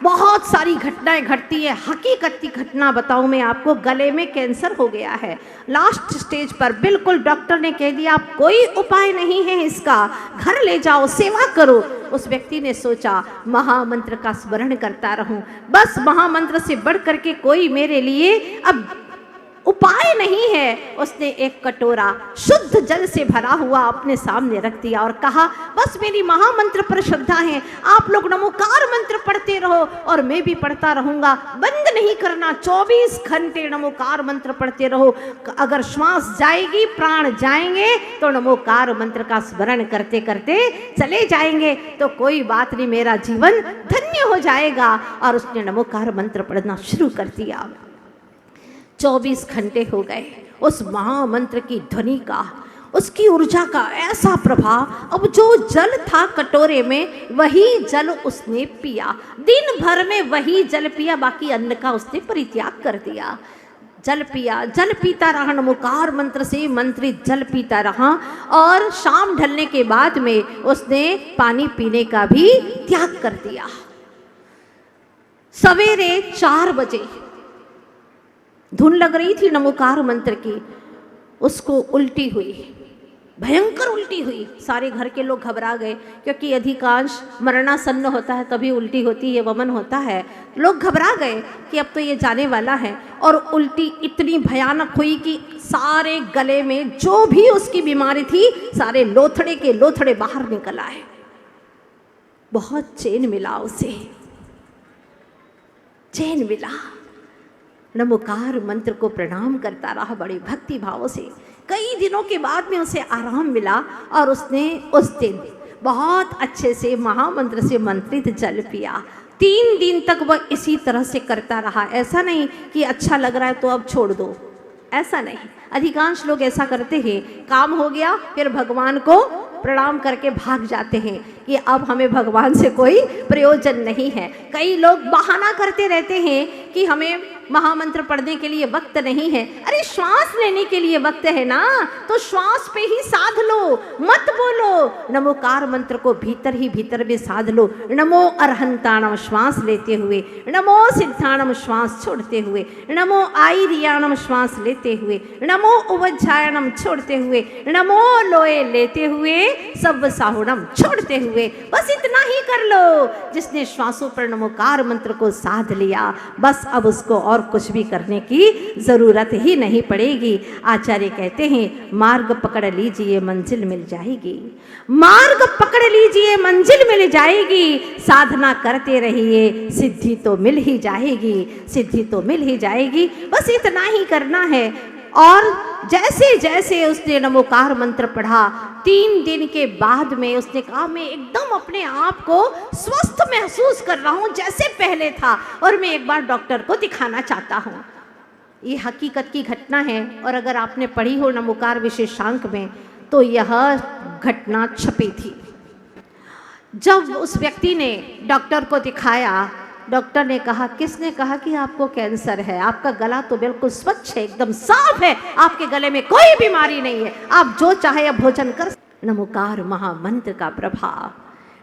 बहुत सारी घटनाएं घटती है। हकीकत की घटना बताऊं मैं आपको, गले में कैंसर हो गया है, लास्ट स्टेज पर, बिल्कुल डॉक्टर ने कह दिया आप कोई उपाय नहीं है इसका, घर ले जाओ, सेवा करो। उस व्यक्ति ने सोचा महामंत्र का स्मरण करता रहूं, बस महामंत्र से बढ़ करके कोई मेरे लिए अब उपाय नहीं है। उसने एक कटोरा शुद्ध जल से भरा हुआ अपने सामने रख दिया और कहा बस मेरी महामंत्र पर श्रद्धा है, आप लोग नमोकार मंत्र पढ़ते रहो और मैं भी पढ़ता रहूंगा, बंद नहीं करना, 24 घंटे नमोकार मंत्र पढ़ते रहो। अगर श्वास जाएगी, प्राण जाएंगे तो नमोकार मंत्र का स्मरण करते करते चले जाएंगे, तो कोई बात नहीं, मेरा जीवन धन्य हो जाएगा। और उसने नमोकार मंत्र पढ़ना शुरू कर दिया। 24 घंटे हो गए। उस महामंत्र की ध्वनि का, उसकी ऊर्जा का ऐसा प्रभाव, अब जो जल था कटोरे में वही जल उसने पिया, दिन भर में वही जल पिया, बाकी अन्न का उसने परित्याग कर दिया। जल पिया, जल पीता रहा, नमोकार मंत्र से मंत्रित जल पीता रहा और शाम ढलने के बाद में उसने पानी पीने का भी त्याग कर दिया। सवेरे 4 बजे धुन लग रही थी नमोकार मंत्र की, उसको उल्टी हुई, भयंकर उल्टी हुई। सारे घर के लोग घबरा गए, क्योंकि अधिकांश मरणासन्न होता है तभी उल्टी होती है, वमन होता है। लोग घबरा गए कि अब तो ये जाने वाला है। और उल्टी इतनी भयानक हुई कि सारे गले में जो भी उसकी बीमारी थी, सारे लोथड़े के लोथड़े बाहर निकल आए। बहुत चैन मिला उसे, चैन मिला। नमोकार मंत्र को प्रणाम करता रहा बड़े भक्ति भाव से। कई दिनों के बाद में उसे आराम मिला और उसने उस दिन बहुत अच्छे से महामंत्र से मंत्रित जल पिया। 3 दिन तक वह इसी तरह से करता रहा। ऐसा नहीं कि अच्छा लग रहा है तो अब छोड़ दो, ऐसा नहीं। अधिकांश लोग ऐसा करते हैं, काम हो गया फिर भगवान को प्रणाम करके भाग जाते हैं कि अब हमें भगवान से कोई प्रयोजन नहीं है। कई लोग बहाना करते रहते हैं कि हमें महामंत्र पढ़ने के लिए वक्त नहीं है। अरे श्वास लेने के लिए वक्त है ना, तो श्वास पे ही साध लो, मत बोलो। नमोकार मंत्र को भीतर ही भीतर में साध लो। नमो अरहंताणम श्वास लेते हुए, नमो सिद्धाणम श्वास छोड़ते हुए, नमो आईरियाणम श्वास लेते हुए, नमो उवज्झायणम छोड़ते हुए, नमो लोए लेते हुए, सब साहुणम छोड़ते हुए। बस इतना ही कर लो। जिसने श्वासों पर नमोकार मंत्र को साध लिया, बस अब उसको और कुछ भी करने की जरूरत ही नहीं पड़ेगी। आचार्य कहते हैं, मार्ग पकड़ लीजिए मंजिल मिल जाएगी। मार्ग पकड़ लीजिए मंजिल मिल जाएगी। साधना करते रहिए, सिद्धि तो मिल ही जाएगी, सिद्धि तो मिल ही जाएगी। बस इतना ही करना है। और जैसे जैसे उसने नमोकार मंत्र पढ़ा, 3 दिन के बाद में उसने कहा, मैं एकदम अपने आप को स्वस्थ महसूस कर रहा हूँ जैसे पहले था, और मैं एक बार डॉक्टर को दिखाना चाहता हूँ। ये हकीकत की घटना है। और अगर आपने पढ़ी हो नमोकार विशेषांक में, तो यह घटना छपी थी। जब उस व्यक्ति ने डॉक्टर को दिखाया, डॉक्टर ने कहा, किसने कहा कि आपको कैंसर है? आपका गला तो बिल्कुल स्वच्छ है, एकदम साफ है, आपके गले में कोई बीमारी नहीं है, आप जो चाहे अब भोजन कर। नमोकार महामंत्र का प्रभाव,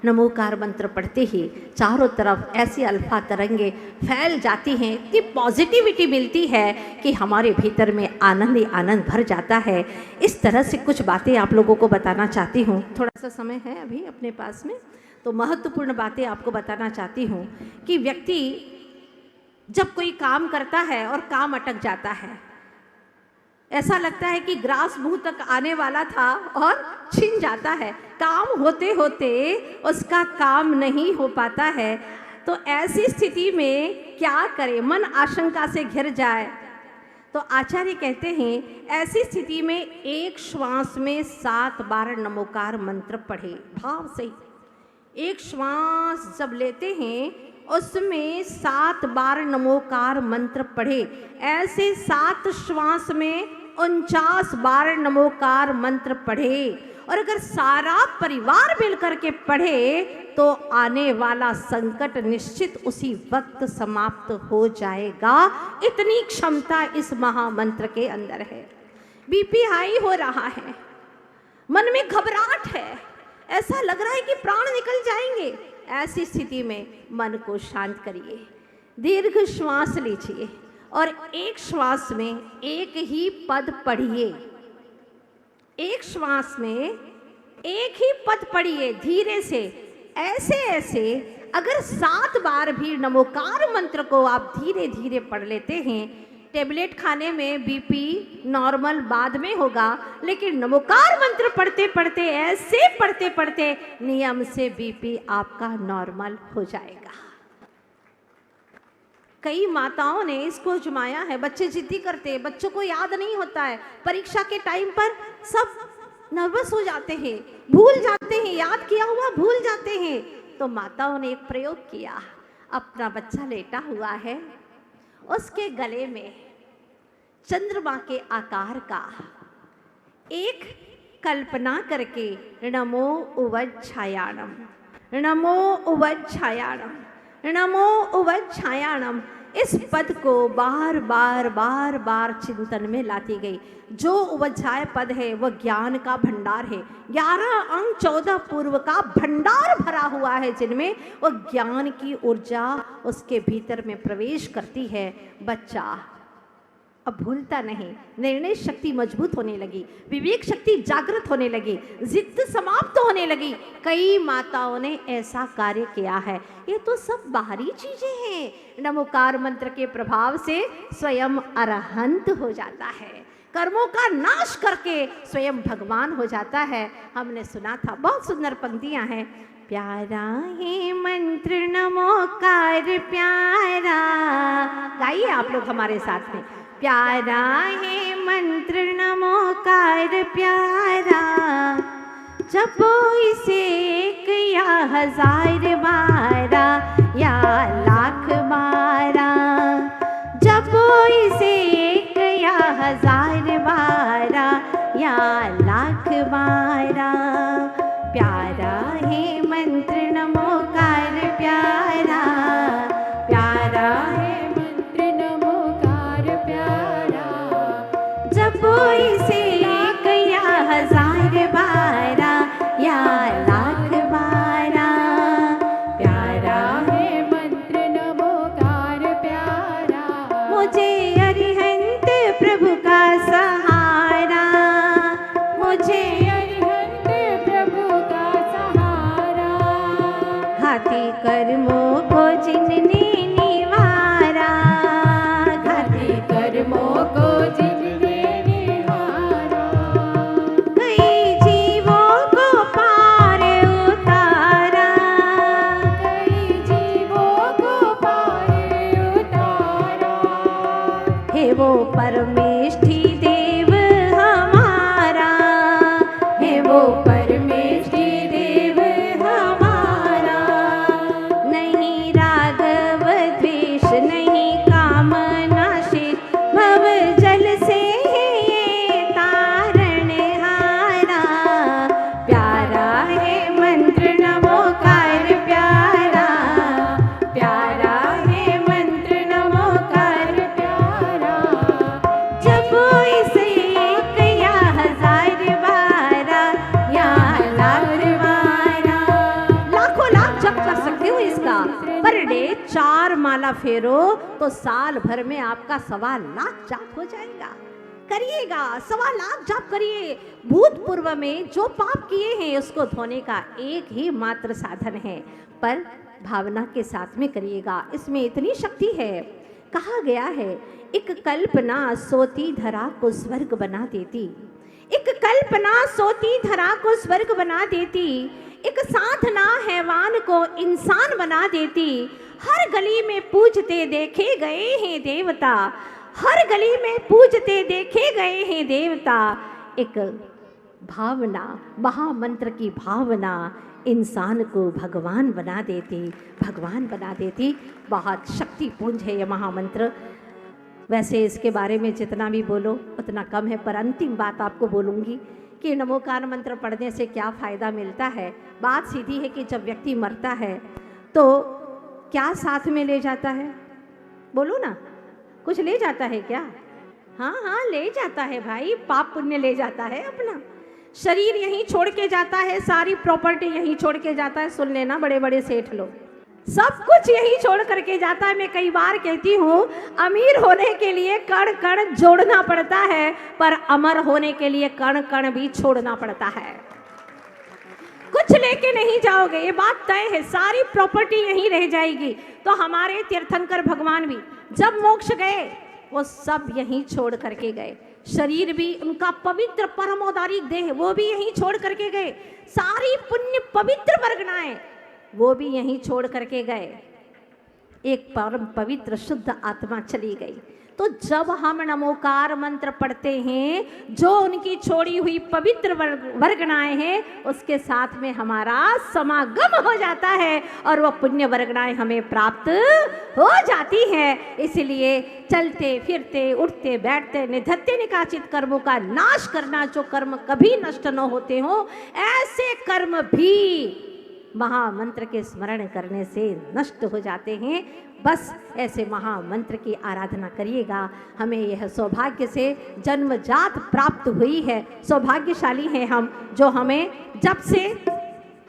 नमोकार मंत्र पढ़ते ही चारों तरफ ऐसी अल्फा तरंगे फैल जाती हैं, इतनी पॉजिटिविटी मिलती है कि हमारे भीतर में आनंद ही आनंद भर जाता है। इस तरह से कुछ बातें आप लोगों को बताना चाहती हूँ। थोड़ा सा समय है अभी अपने पास में, तो महत्वपूर्ण बातें आपको बताना चाहती हूँ कि व्यक्ति जब कोई काम करता है और काम अटक जाता है, ऐसा लगता है कि ग्रास मुंह तक आने वाला था और छिन जाता है। काम होते होते उसका काम नहीं हो पाता है। तो ऐसी स्थिति में क्या करे? मन आशंका से घिर जाए। तो आचार्य कहते हैं, ऐसी स्थिति में एक श्वास में 7 बार नमोकार मंत्र पढ़े। भाव सही, एक श्वास जब लेते हैं उसमें 7 बार नमोकार मंत्र पढ़े। ऐसे 7 श्वास में 49 बार नमोकार मंत्र पढ़े। और अगर सारा परिवार मिलकर के पढ़े तो आने वाला संकट निश्चित उसी वक्त समाप्त हो जाएगा। इतनी क्षमता इस महामंत्र के अंदर है। बीपी हाई हो रहा है, मन में घबराहट है, ऐसा लग रहा है कि प्राण निकल जाएंगे। ऐसी स्थिति में मन को शांत करिए, दीर्घ श्वास लीजिए और एक श्वास में एक ही पद पढ़िए। एक श्वास में एक ही पद पढ़िए धीरे से। ऐसे ऐसे अगर 7 बार भी नमोकार मंत्र को आप धीरे धीरे पढ़ लेते हैं, टेबलेट खाने में बीपी नॉर्मल बाद में होगा, लेकिन नमोकार मंत्र पढ़ते पढ़ते, ऐसे पढ़ते पढ़ते नियम से बीपी आपका नॉर्मल हो जाएगा। कई माताओं ने इसको आजमाया है। बच्चे जिद्दी करते हैं, बच्चों को याद नहीं होता है, परीक्षा के टाइम पर सब नर्वस हो जाते हैं, भूल जाते हैं, याद किया हुआ भूल जाते हैं। तो माताओं ने एक प्रयोग किया। अपना बच्चा लेटा हुआ है, उसके गले में चंद्रमा के आकार का एक कल्पना करके नमो उवज्झायाणम, नमो उवज्झायाणम, नमो उवज्झायाणम, इस पद को बार बार बार बार चिंतन में लाती गई। जो उवज्झाय पद है वह ज्ञान का भंडार है। 11 अंक 14 पूर्व का भंडार भरा हुआ है, जिनमें वह ज्ञान की ऊर्जा उसके भीतर में प्रवेश करती है। बच्चा अब भूलता नहीं, निर्णय शक्ति मजबूत होने लगी, विवेक शक्ति जागृत होने लगी, जिद समाप्त होने लगी। कई माताओं ने ऐसा कार्य किया है। ये तो सब बाहरी चीजें हैं। नमोकार मंत्र के प्रभाव से स्वयं अरहंत हो जाता है, कर्मों का नाश करके स्वयं भगवान हो जाता है। हमने सुना था, बहुत सुंदर पंक्तियां हैं। प्यारा है मंत्र नमोकार प्यारा, गाइए आप लोग हमारे साथ में। प्यारा है मंत्र नमोकार प्यारा, जपो इसे एक या हजार बारा या लाख बारा, जपो इसे एक या हजार बारा या लाख बारा। प्यारा है मंत्र नमोकार प्यारा, प्यारा है मंत्र नमोकार प्यारा, जपो इसे एक या हजार बारा या लाख बारा। प्यारा है मंत्र नमोकार प्यारा, मुझे अरिहंत प्रभु का सहारा, मुझे अरिहंत प्रभु का सहारा। हाथी कर्मों को जिनने निवारा, हाथी कर्मों को जिनने निवारा, कई जीवों को पार उतारा, कई जीवों को पार उतारा। हे वो परमेष्ठी देव हमारा, हे वो परमेष्ठी देव हमारा। नहीं रागव द्वेष नहीं कामना शीत, भव जल से ये तारण हारा। प्यारा है मंत्र नमोकार प्यारा, प्यारा है मंत्र नमोकार प्यारा, जपो इसे एक या हजार बारा या लाख बारा। लाखों लाख जप कर सकते हो इसका। पर डे 4 माला फेरो तो साल भर में आपका 1.25 लाख जाप हो जाएगा। करिएगा, 1.25 लाख जाप करिए। भूतपूर्व में जो पाप किए हैं उसको धोने का एक ही मात्र साधन है, पर भावना के साथ में करिएगा। इसमें इतनी शक्ति है। कहा गया है, एक कल्पना सोती धरा को स्वर्ग बना देती, एक कल्पना सोती धरा को स्वर्ग बना देती, एक साधना हैवान को इंसान बना देती। हर गली में पूजते देखे गए हैं देवता, हर गली में पूजते देखे गए हैं देवता। एक भावना, महामंत्र की भावना इंसान को भगवान बना देती, भगवान बना देती। बहुत शक्तिपूर्ण है यह महामंत्र। वैसे इसके बारे में जितना भी बोलो उतना कम है, पर अंतिम बात आपको बोलूँगी कि नमोकार मंत्र पढ़ने से क्या फ़ायदा मिलता है। बात सीधी है कि जब व्यक्ति मरता है तो क्या साथ में ले जाता है? बोलो ना, कुछ ले जाता है क्या? हाँ हाँ ले जाता है भाई, पाप पुण्य ले जाता है अपना। शरीर यहीं छोड़ के जाता है, सारी प्रॉपर्टी यहीं छोड़ के जाता है। सुन लेना बड़े बड़े सेठ लोग, सब कुछ यही छोड़ करके जाता है। मैं कई बार कहती हूँ, अमीर होने के लिए कण कण जोड़ना पड़ता है, पर अमर होने के लिए कण कण भी छोड़ना पड़ता है। कुछ लेके नहीं जाओगे, ये बात तय है। सारी प्रॉपर्टी यहीं रह जाएगी। तो हमारे तीर्थंकर भगवान भी जब मोक्ष गए वो सब यहीं छोड़ करके गए। शरीर भी उनका पवित्र परमोदारिक देह वो भी यहीं छोड़ करके गए। सारी पुण्य पवित्र वर्गनाएं वो भी यहीं छोड़ करके गए। एक परम पवित्र शुद्ध आत्मा चली गई। तो जब हम नमोकार मंत्र पढ़ते हैं, जो उनकी छोड़ी हुई पवित्र वर्गनाएं हैं उसके साथ में हमारा समागम हो जाता है और वह पुण्य वर्गनाएं हमें प्राप्त हो जाती हैं। इसलिए चलते फिरते उठते बैठते निधत्ते निकाचित कर्मों का नाश करना, जो कर्म कभी नष्ट न होते हो ऐसे कर्म भी महामंत्र के स्मरण करने से नष्ट हो जाते हैं। बस ऐसे महामंत्र की आराधना करिएगा। हमें यह सौभाग्य से जन्मजात प्राप्त हुई है। सौभाग्यशाली हैं हम, जो हमें जब से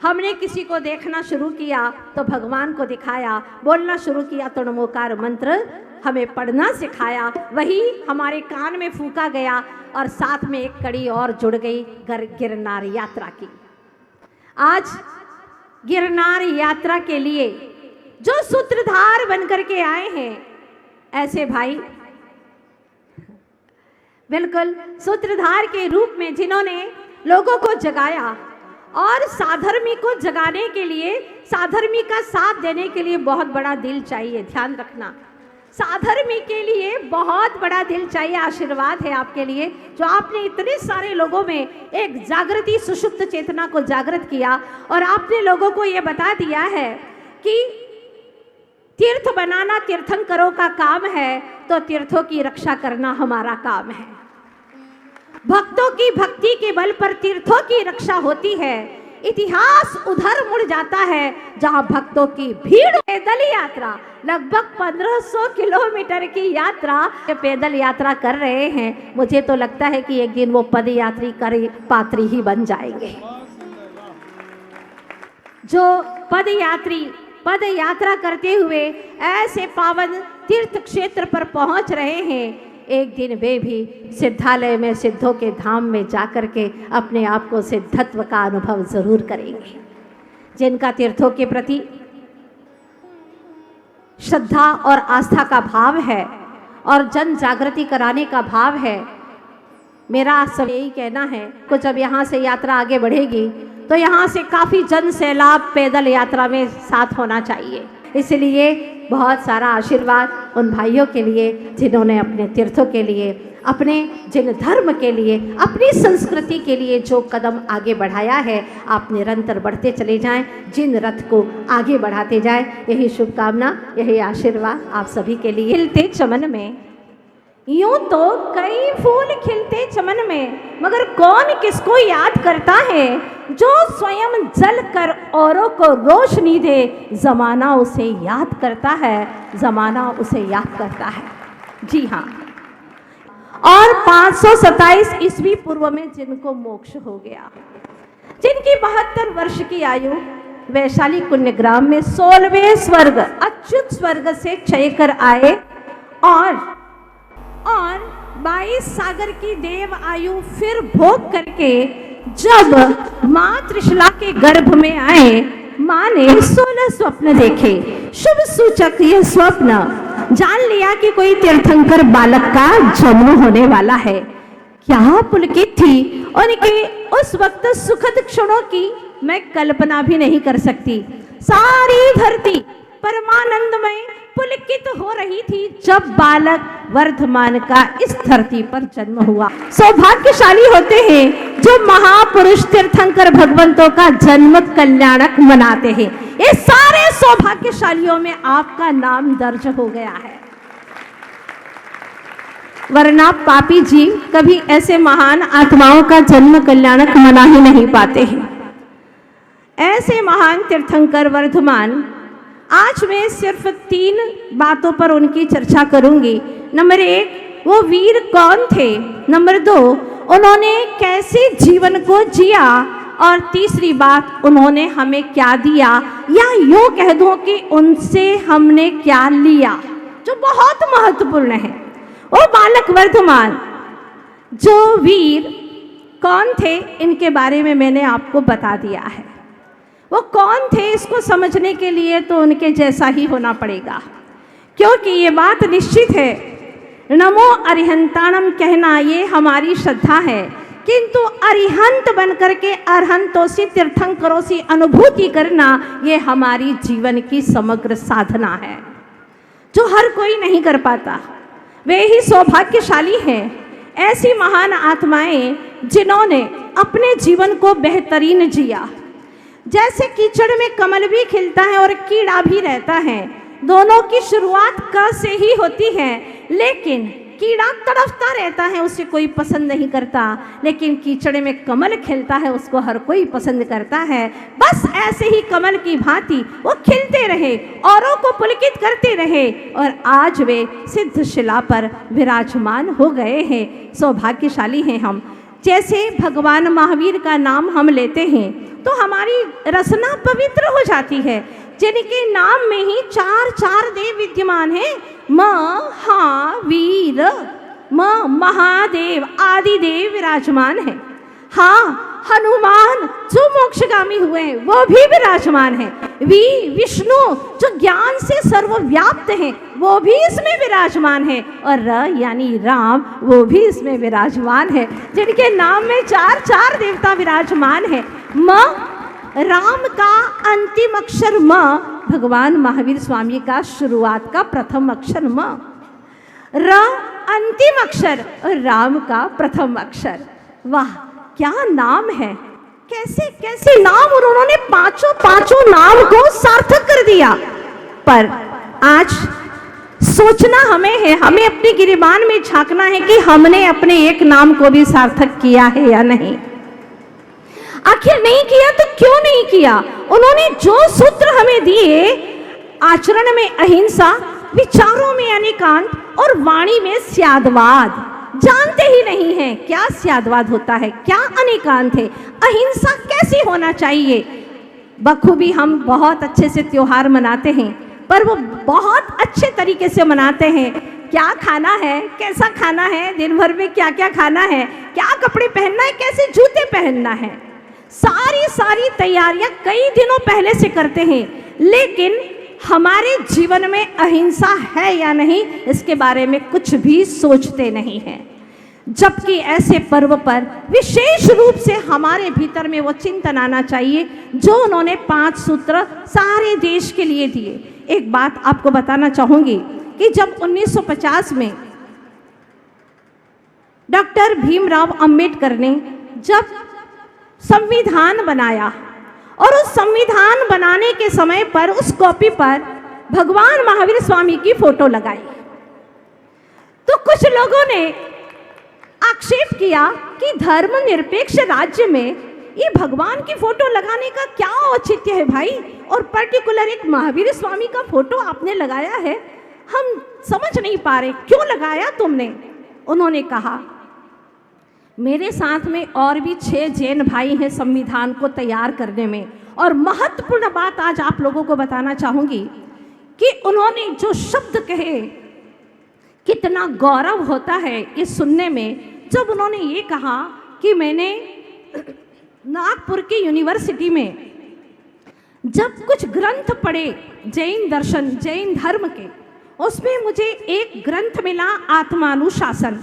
हमने किसी को देखना शुरू किया तो भगवान को दिखाया, बोलना शुरू किया तो नमोकार मंत्र हमें पढ़ना सिखाया, वही हमारे कान में फूंका गया और साथ में एक कड़ी और जुड़ गई गिरनार यात्रा की। आज गिरनार यात्रा के लिए जो सूत्रधार बनकर के आए हैं, ऐसे भाई बिल्कुल सूत्रधार के रूप में जिन्होंने लोगों को जगाया, और साधर्मी को जगाने के लिए, साधर्मी का साथ देने के लिए बहुत बड़ा दिल चाहिए। ध्यान रखना, साधर्मी के लिए बहुत बड़ा दिल चाहिए। आशीर्वाद है आपके लिए जो आपने इतने सारे लोगों में एक जागृति सुषुप्त चेतना को जागृत किया और आपने लोगों को ये बता दिया है कि तीर्थ बनाना तीर्थंकरों का काम है, तो तीर्थों की रक्षा करना हमारा काम है। भक्तों की भक्ति के बल पर तीर्थों की रक्षा होती है। इतिहास उधर मुड़ जाता है जहां भक्तों की भीड़। पैदल यात्रा लगभग 1500 किलोमीटर की यात्रा पैदल यात्रा कर रहे हैं। मुझे तो लगता है कि एक दिन वो पद यात्री करे पात्री ही बन जाएंगे। जो पद यात्रा करते हुए ऐसे पावन तीर्थ क्षेत्र पर पहुंच रहे हैं, एक दिन वे भी सिद्धालय में सिद्धों के धाम में जाकर के अपने आप को सिद्धत्व का अनुभव जरूर करेंगे। जिनका तीर्थों के प्रति श्रद्धा और आस्था का भाव है और जन जागृति कराने का भाव है, मेरा सब यही कहना है कि जब यहाँ से यात्रा आगे बढ़ेगी तो यहाँ से काफ़ी जन सैलाब पैदल यात्रा में साथ होना चाहिए। इसलिए बहुत सारा आशीर्वाद उन भाइयों के लिए जिन्होंने अपने तीर्थों के लिए, अपने जिन धर्म के लिए, अपनी संस्कृति के लिए जो कदम आगे बढ़ाया है, आप निरंतर बढ़ते चले जाएं, जिन रथ को आगे बढ़ाते जाएं। यही शुभकामना, यही आशीर्वाद आप सभी के लिए। खिलते चमन में यूं तो कई फूल खिलते चमन में, मगर कौन किसको याद करता है जो स्वयं जल कर औरों को रोशनी दे। जमाना उसे याद करता है, जमाना उसे याद करता है। जी हाँ, और 527 ईस्वी पूर्व में जिनको मोक्ष हो गया, जिनकी 72 वर्ष की आयु वैशाली पुण्यग्राम में 16वें स्वर्ग अच्युत स्वर्ग से क्षय कर आए और 22 सागर की देव आयु फिर भोग करके जब माँ त्रिशला के गर्भ में आए, माँ ने 16 स्वप्न देखे। शुभ सूचक ये स्वप्न जान लिया कि कोई तीर्थंकर बालक का जन्म होने वाला है। क्या पुलकित थी उनके उस वक्त सुखद क्षणों की मैं कल्पना भी नहीं कर सकती। सारी धरती परमानंदमय पुलकित हो रही थी जब बालक वर्धमान का इस धरती पर जन्म हुआ। सौभाग्यशाली होते हैं जो महापुरुष तीर्थंकर भगवंतों का जन्म कल्याणक मनाते हैं। ये सारे सौभाग्यशालियों में आपका नाम दर्ज हो गया है, वरना पापी जी कभी ऐसे महान आत्माओं का जन्म कल्याणक मना ही नहीं पाते हैं। ऐसे महान तीर्थंकर वर्धमान, आज मैं सिर्फ 3 बातों पर उनकी चर्चा करूंगी। नंबर 1, वो वीर कौन थे। नंबर 2, उन्होंने कैसे जीवन को जिया। और तीसरी बात, उन्होंने हमें क्या दिया, या यूँ कह दूँ कि उनसे हमने क्या लिया, जो बहुत महत्वपूर्ण है। वो बालक वर्धमान, जो वीर कौन थे, इनके बारे में मैंने आपको बता दिया है। वो कौन थे इसको समझने के लिए तो उनके जैसा ही होना पड़ेगा, क्योंकि ये बात निश्चित है, नमो अरिहंताणम कहना ये हमारी श्रद्धा है, किंतु अरिहंत बनकर के अरहंतों से तीर्थंकरों से अनुभूति करना ये हमारी जीवन की समग्र साधना है, जो हर कोई नहीं कर पाता। वे ही सौभाग्यशाली हैं, ऐसी महान आत्माएं जिन्होंने अपने जीवन को बेहतरीन जिया। जैसे कीचड़ में कमल भी खिलता है और कीड़ा भी रहता है, दोनों की शुरुआत क से ही होती है, लेकिन कीड़ा तड़फता रहता है, उसे कोई पसंद नहीं करता, लेकिन कीचड़ में कमल खिलता है, उसको हर कोई पसंद करता है। बस ऐसे ही कमल की भांति वो खिलते रहे, औरों को पुलकित करते रहे, और आज वे सिद्ध शिला पर विराजमान हो गए हैं। सौभाग्यशाली हैं हम। जैसे भगवान महावीर का नाम हम लेते हैं तो हमारी रसना पवित्र हो जाती है, जिनके नाम में ही चार चार देव विद्यमान हैं। महावीर, महादेव आदिदेव विराजमान है। हाँ, हनुमान जो मोक्षगामी हुए हैं वो भी विराजमान है। विष्णु जो ज्ञान से सर्वव्याप्त हैं वो भी इसमें विराजमान है। और यानी राम, वो भी इसमें विराजमान है, जिनके नाम में चार चार देवता विराजमान है। राम का अंतिम अक्षर म, भगवान महावीर स्वामी का शुरुआत का प्रथम अक्षर म। अंतिम अक्षर और राम का प्रथम अक्षर। वाह, क्या नाम है! कैसे कैसे नाम उन्होंने पांचों नाम को सार्थक कर दिया। पर आज सोचना हमें है, हमें अपने गिरिबान में झांकना है कि हमने अपने एक नाम को भी सार्थक किया है या नहीं। आखिर नहीं किया तो क्यों नहीं किया? उन्होंने जो सूत्र हमें दिए, आचरण में अहिंसा, विचारों में अनेकांत और वाणी में स्यादवाद, जानते ही नहीं हैं क्या स्यादवाद होता है, क्या अनेकांत है, अहिंसा कैसी होना चाहिए। बखूबी हम बहुत अच्छे से त्योहार मनाते हैं, पर वो बहुत अच्छे तरीके से मनाते हैं। क्या खाना है, कैसा खाना है, दिन भर में क्या क्या खाना है, क्या कपड़े पहनना है, कैसे जूते पहनना है, सारी तैयारियां कई दिनों पहले से करते हैं। लेकिन हमारे जीवन में अहिंसा है या नहीं, इसके बारे में कुछ भी सोचते नहीं हैं। जबकि ऐसे पर्व पर विशेष रूप से हमारे भीतर में वो चिंतन आना चाहिए जो उन्होंने 5 सूत्र सारे देश के लिए दिए। एक बात आपको बताना चाहूंगी कि जब 1950 में डॉक्टर भीमराव अंबेडकर ने जब संविधान बनाया और उस संविधान बनाने के समय पर उस कॉपी पर भगवान महावीर स्वामी की फोटो लगाई, तो कुछ लोगों ने आक्षेप किया कि धर्मनिरपेक्ष राज्य में ये भगवान की फोटो लगाने का क्या औचित्य है भाई, और पर्टिकुलर एक महावीर स्वामी का फोटो आपने लगाया है, हम समझ नहीं पा रहे क्यों लगाया तुमने। उन्होंने कहा, मेरे साथ में और भी 6 जैन भाई हैं संविधान को तैयार करने में, और महत्वपूर्ण बात आज आप लोगों को बताना चाहूंगी कि उन्होंने जो शब्द कहे, कितना गौरव होता है ये सुनने में। जब उन्होंने ये कहा कि मैंने नागपुर की यूनिवर्सिटी में जब कुछ ग्रंथ पढ़े जैन दर्शन, जैन धर्म के, उसमें मुझे एक ग्रंथ मिला आत्मानुशासन,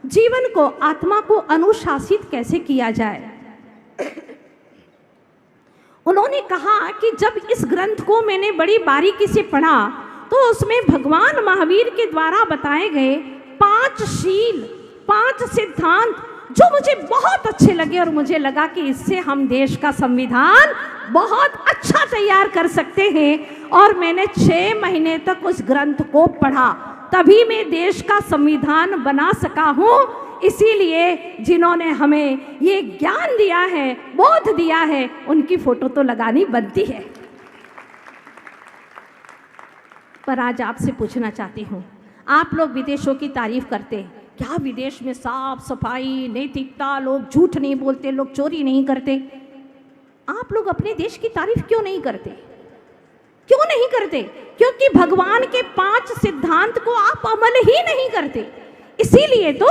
जीवन को, आत्मा को अनुशासित कैसे किया जाए। उन्होंने कहा कि जब इस ग्रंथ को मैंने बड़ी बारीकी से पढ़ा तो उसमें भगवान महावीर के द्वारा बताए गए 5 शील, 5 सिद्धांत जो मुझे बहुत अच्छे लगे, और मुझे लगा कि इससे हम देश का संविधान बहुत अच्छा तैयार कर सकते हैं। और मैंने 6 महीने तक उस ग्रंथ को पढ़ा, तभी मैं देश का संविधान बना सका हूँ। इसीलिए जिन्होंने हमें ये ज्ञान दिया है, बोध दिया है, उनकी फोटो तो लगानी बनती है। पर आज आपसे पूछना चाहती हूँ, आप लोग विदेशों की तारीफ करते हैं, क्या विदेश में साफ सफाई, नैतिकता, लोग झूठ नहीं बोलते, लोग चोरी नहीं करते, आप लोग अपने देश की तारीफ क्यों नहीं करते? क्यों नहीं करते? क्योंकि भगवान के 5 सिद्धांत को आप अमल ही नहीं करते, इसीलिए तो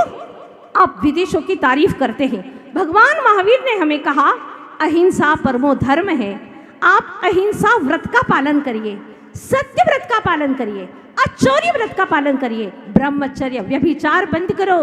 आप विदेशों की तारीफ करते हैं। भगवान महावीर ने हमें कहा, अहिंसा परमो धर्म है। आप अहिंसा व्रत का पालन करिए, सत्य व्रत का पालन करिए, अचौर्य व्रत का पालन करिए, ब्रह्मचर्य, व्यभिचार बंद करो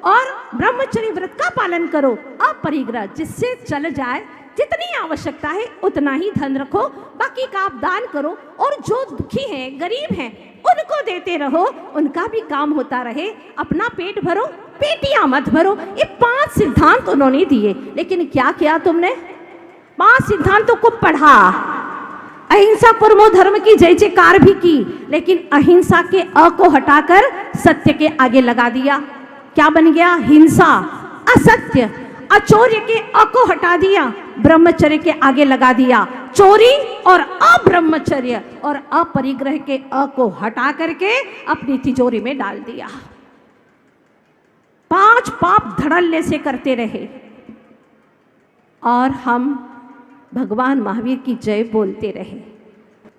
और ब्रह्मचर्य व्रत का पालन करो, अपरिग्रह, जिससे चल जाए, जितनी आवश्यकता है उतना ही धन रखो, बाकी का आप दान करो, और जो दुखी हैं, गरीब हैं, उनको देते रहो, उनका भी काम होता रहे, अपना पेट भरो, पेटियां मत भरो। ये 5 सिद्धांत उन्होंने दिए, लेकिन क्या किया तुमने? 5 सिद्धांतों को पढ़ा, अहिंसा परमो धर्म की जय जयकार भी की, लेकिन अहिंसा के अ को हटाकर सत्य के आगे लगा दिया। क्या बन गया? हिंसा, असत्य। अचौर्य के अ को हटा दिया, ब्रह्मचर्य के आगे लगा दिया चोरी और अब्रह्मचर्य, और अपरिग्रह के अ को हटा करके अपनी तिजोरी में डाल दिया। 5 पाप धड़ल्ले से करते रहे और हम भगवान महावीर की जय बोलते रहे।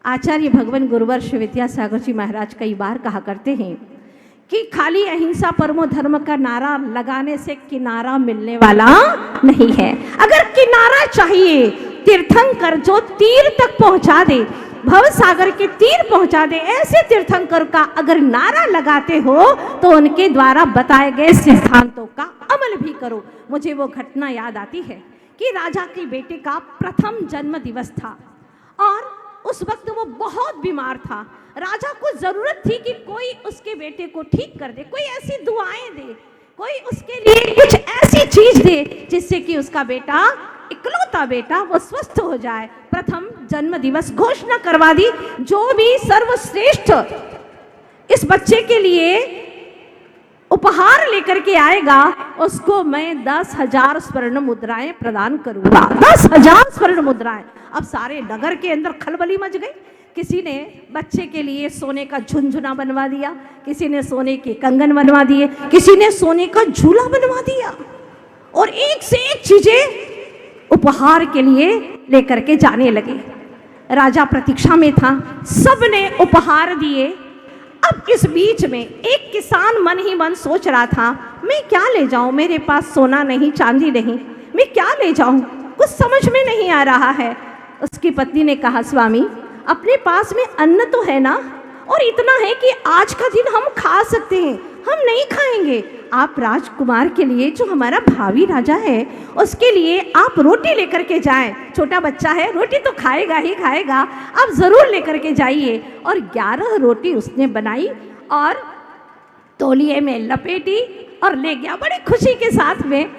आचार्य भगवान गुरुवर्ष विद्यासागर जी महाराज कई बार कहा करते हैं कि खाली अहिंसा परमो धर्म का नारा लगाने से किनारा मिलने वाला नहीं है। अगर किनारा चाहिए, तीर्थंकर जो तीर तक पहुंचा दे, भव सागर के तीर पहुंचा दे, ऐसे तीर्थंकर का अगर नारा लगाते हो तो उनके द्वारा बताए गए सिद्धांतों का अमल भी करो। मुझे वो घटना याद आती है कि राजा के बेटे का प्रथम जन्म दिवस था और उस वक्त वो बहुत बीमार था। राजा को जरूरत थी कि कोई उसके बेटे को ठीक कर दे, कोई ऐसी दुआएं दे, कोई उसके लिए कुछ ऐसी चीज दे जिससे कि उसका बेटा, इकलौता बेटा, वो स्वस्थ हो जाए। प्रथम जन्म दिवस घोषणा करवा दी, जो भी सर्वश्रेष्ठ इस बच्चे के लिए उपहार लेकर के आएगा उसको मैं 10,000 स्वर्ण मुद्राएं प्रदान करूंगा। 10,000 स्वर्ण मुद्राएं। अब सारे नगर के अंदर खलबली मच गई। किसी ने बच्चे के लिए सोने का झुनझुना बनवा दिया, किसी ने सोने के कंगन बनवा दिए, किसी ने सोने का झूला बनवा दिया और एक से एक चीजें उपहार के लिए लेकर के जाने लगे। राजा प्रतीक्षा में था, सबने उपहार दिए। अब इस बीच में एक किसान मन ही मन सोच रहा था, मैं क्या ले जाऊं, मेरे पास सोना नहीं, चांदी नहीं, मैं क्या ले जाऊं, कुछ समझ में नहीं आ रहा है। उसकी पत्नी ने कहा, स्वामी अपने पास में अन्न तो है ना, और इतना है कि आज का दिन हम खा सकते हैं, हम नहीं खाएंगे। आप राजकुमार के लिए, जो हमारा भावी राजा है, उसके लिए आप रोटी लेकर के जाएं। छोटा बच्चा है, रोटी तो खाएगा ही खाएगा, आप ज़रूर लेकर के जाइए। और 11 रोटी उसने बनाई और तौलिए में लपेटी और ले गया बड़ी खुशी के साथ में।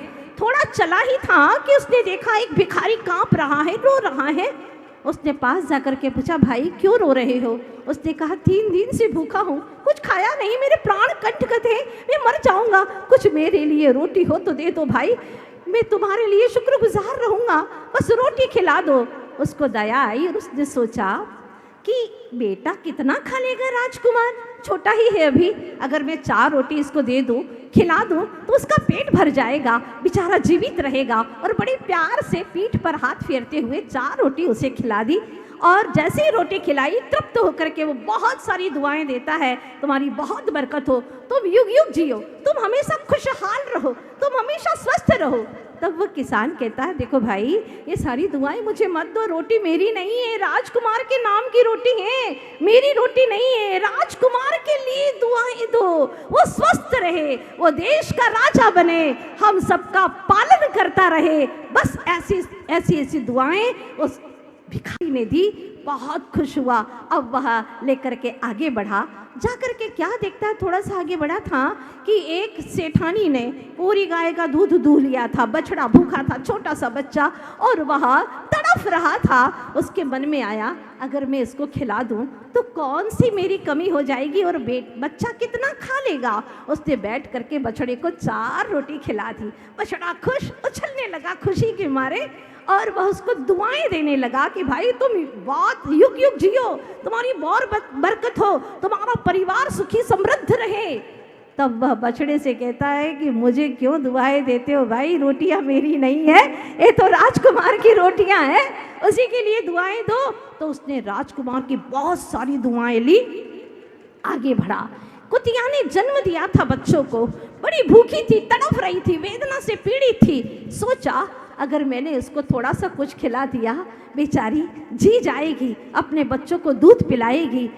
थोड़ा चला ही था कि उसने देखा एक भिखारी कांप रहा है, रो रहा है। उसने पास जाकर के पूछा, भाई क्यों रो रहे हो? उसने कहा, 3 दिन से भूखा हूँ, कुछ खाया नहीं, मेरे प्राण कंटक हैं, मैं मर जाऊंगा, कुछ मेरे लिए रोटी हो तो दे दो भाई, मैं तुम्हारे लिए शुक्रगुजार रहूंगा, बस रोटी खिला दो। उसको दया आई और उसने सोचा कि बेटा कितना खा लेगा राजकुमार, छोटा ही है अभी, अगर मैं 4 रोटी इसको दे दूं, खिला दूं तो उसका पेट भर जाएगा, बेचारा जीवित रहेगा। और बड़े प्यार से पीठ पर हाथ फेरते हुए 4 रोटी उसे खिला दी। और जैसे ही रोटी खिलाई, तृप्त होकर के वो बहुत सारी दुआएं देता है, तुम्हारी बहुत बरकत हो, तुम युग युग जियो, तुम हमेशा खुशहाल रहो, तुम हमेशा स्वस्थ रहो। तब वो किसान कहता है, देखो भाई ये सारी दुआएं मुझे मत दो, रोटी मेरी नहीं है, राजकुमार के नाम की रोटी है, मेरी रोटी नहीं है, राजकुमार के लिए दुआएं दो, वो स्वस्थ रहे, वो देश का राजा बने, हम सबका पालन करता रहे, बस ऐसी ऐसी ऐसी दुआएं उस भिखारी ने दी। बहुत खुश हुआ। अब वह लेकर के आगे बढ़ा, जाकर के क्या देखता है, थोड़ा सा आगे बढ़ा था कि एक सेठानी ने पूरी गाय का दूध दूह लिया था, बछड़ा भूखा था, छोटा सा बच्चा, और वह तड़फ रहा था। उसके मन में आया, अगर मैं इसको खिला दूं तो कौन सी मेरी कमी हो जाएगी और बच्चा कितना खा लेगा। उसने बैठ करके बछड़े को 4 रोटी खिला दी। बछड़ा खुश, उछलने लगा खुशी के मारे, और वह उसको दुआएं देने लगा कि भाई तुम बहुत युग युग जियो, तुम्हारी बहुत बरकत हो, तुम्हारा परिवार सुखी समृद्ध रहे। तब वह बछड़े से कहता है कि मुझे क्यों दुआएं देते हो भाई, रोटियां मेरी नहीं है, ये तो राजकुमार की रोटियां हैं, उसी के लिए दुआएं दो। तो उसने राजकुमार की बहुत सारी दुआएं ली, आगे बढ़ा। कुतिया ने जन्म दिया था बच्चों को, बड़ी भूखी थी, तड़फ रही थी, वेदना से पीड़ित थी। सोचा अगर मैंने उसको थोड़ा सा कुछ खिला दिया, बेचारी जी जाएगी, अपने बच्चों को दूध पिलाएगी।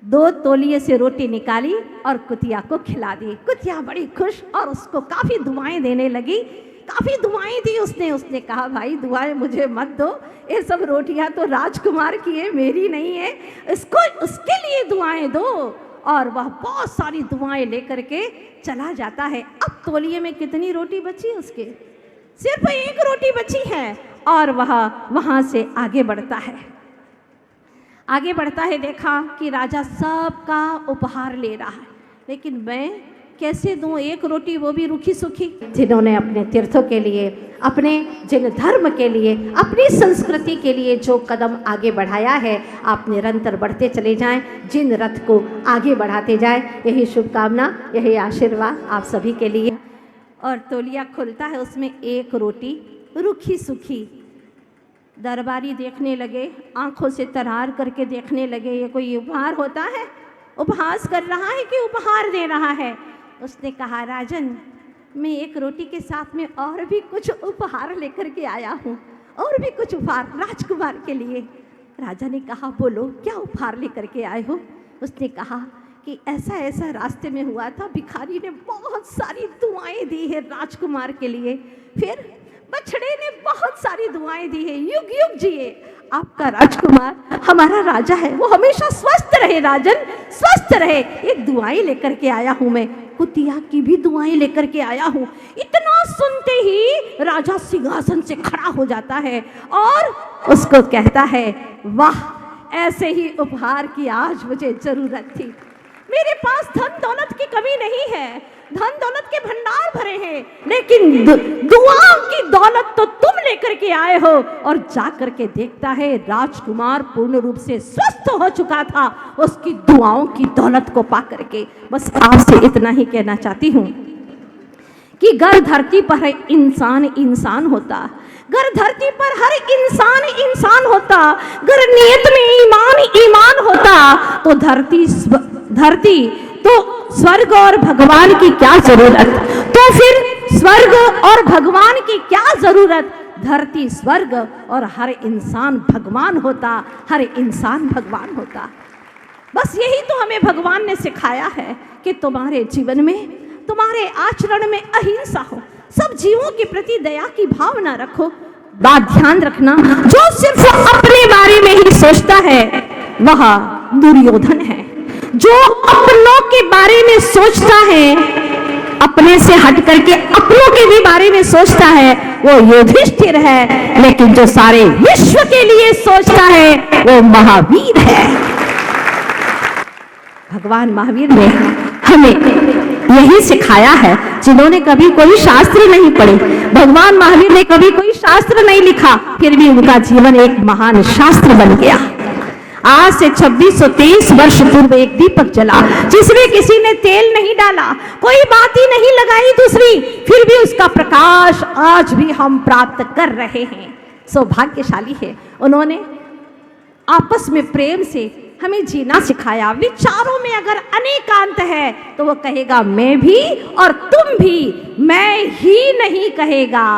2 तौलिए से रोटी निकाली और कुतिया को खिला दी। कुतिया बड़ी खुश और उसको काफ़ी दुआएं देने लगी, काफ़ी दुआएं दी उसने। उसने कहा, भाई दुआएं मुझे मत दो, ये सब रोटियां तो राजकुमार की है, मेरी नहीं है, इसको उसके लिए दुआएं दो। और वह बहुत सारी दुआएं लेकर के चला जाता है। अब तौलिए में कितनी रोटी बची उसके? सिर्फ 1 रोटी बची है। और वह वहाँ से आगे बढ़ता है, आगे बढ़ता है। देखा कि राजा सबका उपहार ले रहा है, लेकिन मैं कैसे दूं एक रोटी, वो भी रूखी सूखी। जिन्होंने अपने तीर्थों के लिए, अपने जिन धर्म के लिए, अपनी संस्कृति के लिए जो कदम आगे बढ़ाया है, आप निरंतर बढ़ते चले जाएं, जिन रथ को आगे बढ़ाते जाएं। यही शुभकामना, यही आशीर्वाद आप सभी के लिए। और तौलिया खुलता है, उसमें एक रोटी रूखी सूखी। दरबारी देखने लगे, आंखों से तरार करके देखने लगे, ये कोई उपहार होता है? उपहास कर रहा है कि उपहार दे रहा है? उसने कहा, राजन, मैं एक रोटी के साथ में और भी कुछ उपहार लेकर के आया हूँ, और भी कुछ उपहार राजकुमार के लिए। राजा ने कहा, बोलो क्या उपहार लेकर के आए हो? उसने कहा कि ऐसा ऐसा रास्ते में हुआ था, भिखारी ने बहुत सारी दुआएं दी है राजकुमार के लिए, फिर बछड़े ने बहुत सारी दुआएं दी है, युग युग जिए आपका राजकुमार, हमारा राजा है, वो हमेशा स्वस्थ रहे, राजन स्वस्थ रहे। एक दुआएं लेकर के आया हूं मैं, कुतिया की भी दुआएं लेकर के आया हूं। इतना सुनते ही राजा सिंहासन से खड़ा हो जाता है और उसको कहता है, वाह, ऐसे ही उपहार की आज मुझे जरूरत थी। मेरे पास धन दौलत की कमी नहीं है, धन दौलत के भंडार भरे हैं, लेकिन दुआओं की दौलत तो तुम लेकर के आए हो। और जाकर के देखता है राजकुमार पूर्ण रूप से स्वस्थ हो चुका था, उसकी दुआओं की दौलत को पा करके। बस आपसे इतना ही कहना चाहती हूँ कि घर धरती पर इंसान इंसान होता, घर धरती पर हर इंसान इंसान होता, घर नियत में ईमान ईमान होता, तो धरती तो स्वर्ग और भगवान की क्या जरूरत? तो फिर स्वर्ग और भगवान की क्या जरूरत? धरती स्वर्ग और हर इंसान भगवान होता, हर इंसान भगवान होता। बस यही तो हमें भगवान ने सिखाया है कि तुम्हारे जीवन में, तुम्हारे आचरण में अहिंसा हो, सब जीवों के प्रति दया की भावना रखो। बात ध्यान रखना, जो सिर्फ अपने बारे में ही सोचता है वह दुर्योधन है, जो अपनों के बारे में सोचता है, अपने से हट करके अपनों के भी बारे में सोचता है, वो युधिष्ठिर है। लेकिन जो सारे विश्व के लिए सोचता है वो महावीर है। भगवान महावीर ने हमें यही सिखाया है, जिन्होंने कभी कोई शास्त्र नहीं पढ़े, भगवान महावीर ने कभी कोई शास्त्र नहीं लिखा, फिर भी उनका जीवन एक महान शास्त्र बन गया। आज से 2623 वर्ष पूर्व एक दीपक जला, जिसमें किसी ने तेल नहीं डाला, कोई बाती नहीं लगाई दूसरी, फिर भी उसका प्रकाश आज भी हम प्राप्त कर रहे हैं। सौभाग्यशाली है, उन्होंने आपस में प्रेम से हमें जीना सिखाया। विचारों में अगर अनेकांत है तो वो कहेगा मैं भी और तुम भी, मैं ही नहीं कहेगा।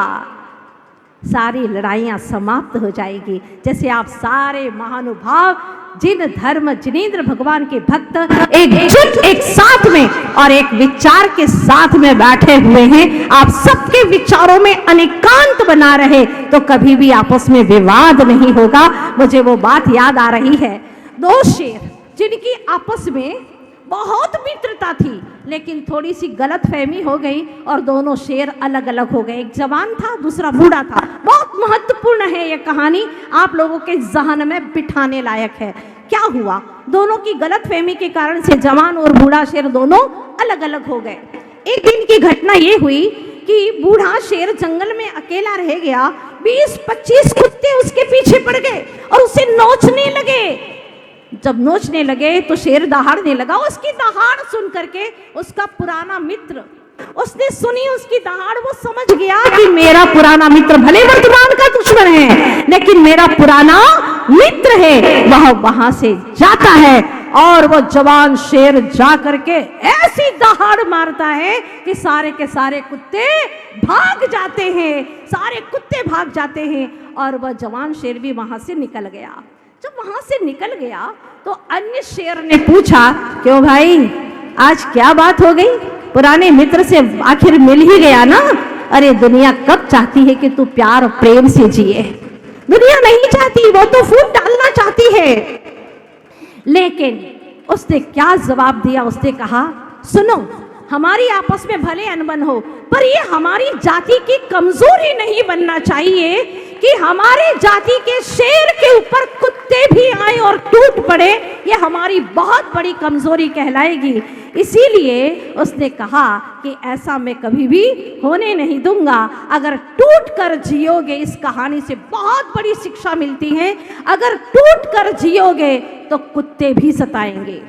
सारी लड़ाइयाँ समाप्त हो जाएगी। जैसे आप सारे महानुभाव जिन धर्म जिनेंद्र भगवान के भक्त एकजुट एक साथ में और एक विचार के साथ में बैठे हुए हैं, आप सबके विचारों में अनेकांत बना रहे तो कभी भी आपस में विवाद नहीं होगा। मुझे वो बात याद आ रही है, दो शेर जिनकी आपस में बहुत मित्रता थी, लेकिन थोड़ी सी गलतफहमी हो गई और दोनों शेर अलग अलग हो गए। एक जवान था, दूसरा बूढ़ा था। बहुत महत्वपूर्ण है ये कहानी, आप लोगों के जहन में बिठाने लायक है। क्या हुआ? दोनों की गलतफहमी के कारण से जवान और बूढ़ा शेर दोनों अलग अलग हो गए। एक दिन की घटना ये हुई कि बूढ़ा शेर जंगल में अकेला रह गया, 20-25 कुत्ते उसके पीछे पड़ गए और उसे नोचने लगे। जब नोचने लगे तो शेर दहाड़ने लगा। उसकी दहाड़ सुन करके उसका पुराना मित्र, उसने सुनी उसकी दहाड़, वो समझ गया कि मेरा पुराना मित्र भले वर्तमान का दुश्मन है लेकिन मेरा पुराना मित्र है। वह वहां से जाता है और वो जवान शेर जा करके ऐसी दहाड़ मारता है कि सारे के सारे कुत्ते भाग जाते हैं, सारे कुत्ते भाग जाते हैं और वह जवान शेर भी वहां से निकल गया। जब वहां से निकल गया तो अन्य शेर ने पूछा, क्यों भाई, आज क्या बात हो गई? पुराने मित्र से आखिर मिल ही गया ना? अरे दुनिया कब चाहती है कि तू प्यार और प्रेम से जिए? दुनिया नहीं चाहती, वो तो फूट डालना चाहती है। लेकिन उसने क्या जवाब दिया? उसने कहा, सुनो, हमारी आपस में भले अनबन हो पर ये हमारी जाति की कमजोरी नहीं बनना चाहिए कि हमारे जाति के शेर के ऊपर कुत्ते भी आए और टूट पड़े ये हमारी बहुत बड़ी कमजोरी कहलाएगी। इसीलिए उसने कहा कि ऐसा मैं कभी भी होने नहीं दूंगा। अगर टूट कर जियोगे, इस कहानी से बहुत बड़ी शिक्षा मिलती है, अगर टूट कर जियोगे तो कुत्ते भी सताएंगे,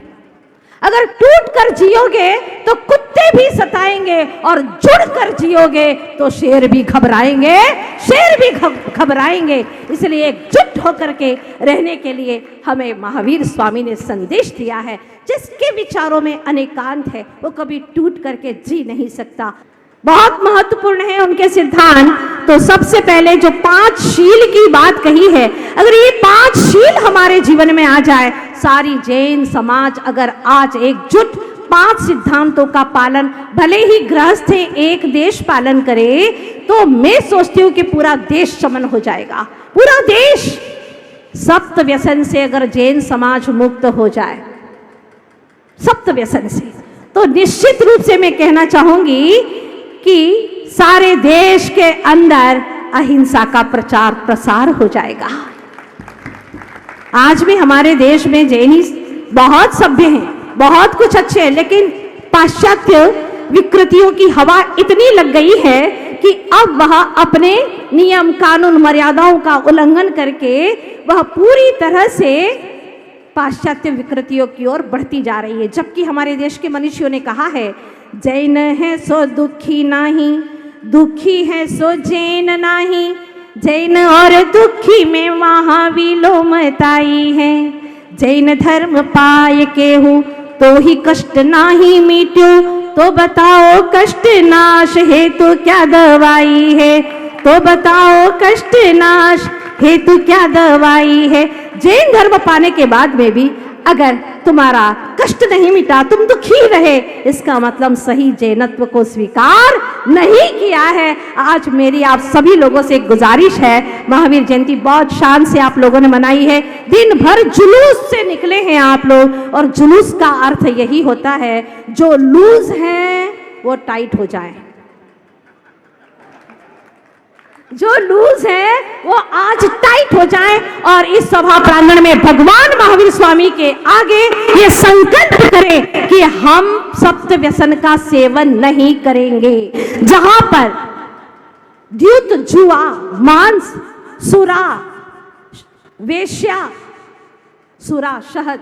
अगर टूट कर जियोगे तो कुत्ते भी सताएंगे, और जुड़ कर जियोगे तो शेर भी घबराएंगे, शेर भी घबराएंगे। इसलिए एकजुट होकर के रहने के लिए हमें महावीर स्वामी ने संदेश दिया है। जिसके विचारों में अनेकांत है वो कभी टूट करके जी नहीं सकता। बहुत महत्वपूर्ण है उनके सिद्धांत। तो सबसे पहले जो 5 शील की बात कही है, अगर ये 5 शील हमारे जीवन में आ जाए, सारी जैन समाज अगर आज एकजुट 5 सिद्धांतों का पालन, भले ही गृहस्थ एक देश पालन करे, तो मैं सोचती हूँ कि पूरा देश शमन हो जाएगा। पूरा देश सप्त व्यसन से अगर जैन समाज मुक्त हो जाए, सप्त व्यसन से, तो निश्चित रूप से मैं कहना चाहूंगी कि सारे देश के अंदर अहिंसा का प्रचार प्रसार हो जाएगा। आज भी हमारे देश में जैनी बहुत सभ्य हैं, बहुत कुछ अच्छे हैं, लेकिन पाश्चात्य विकृतियों की हवा इतनी लग गई है कि अब वह अपने नियम कानून मर्यादाओं का उल्लंघन करके वह पूरी तरह से पाश्चात्य विकृतियों की ओर बढ़ती जा रही है। जबकि हमारे देश के मनुष्यों ने कहा है, जैन है सो दुखी नाही, दुखी है सो जैन नाही, जैन और दुखी में वहाँ विलोमताई है। जैन धर्म पाए केहू तो ही कष्ट नाही मिट्यो, तो बताओ कष्ट नाश हेतु क्या दवाई है, तो बताओ कष्ट नाश हेतु क्या दवाई है। जैन धर्म पाने के बाद में भी अगर तुम्हारा कष्ट नहीं मिटा, तुम दुखी रहे, इसका मतलब सही जैनत्व को स्वीकार नहीं किया है। आज मेरी आप सभी लोगों से एक गुजारिश है, महावीर जयंती बहुत शान से आप लोगों ने मनाई है, दिन भर जुलूस से निकले हैं आप लोग, और जुलूस का अर्थ यही होता है जो लूज है वो टाइट हो जाए, जो लूज है वो आज टाइट हो जाए। और इस सभा प्रांगण में भगवान महावीर स्वामी के आगे ये संकल्प करें कि हम सप्त व्यसन का सेवन नहीं करेंगे। जहां पर द्यूत, जुआ, मांस, सुरा, वेश्या, सुरा शहद,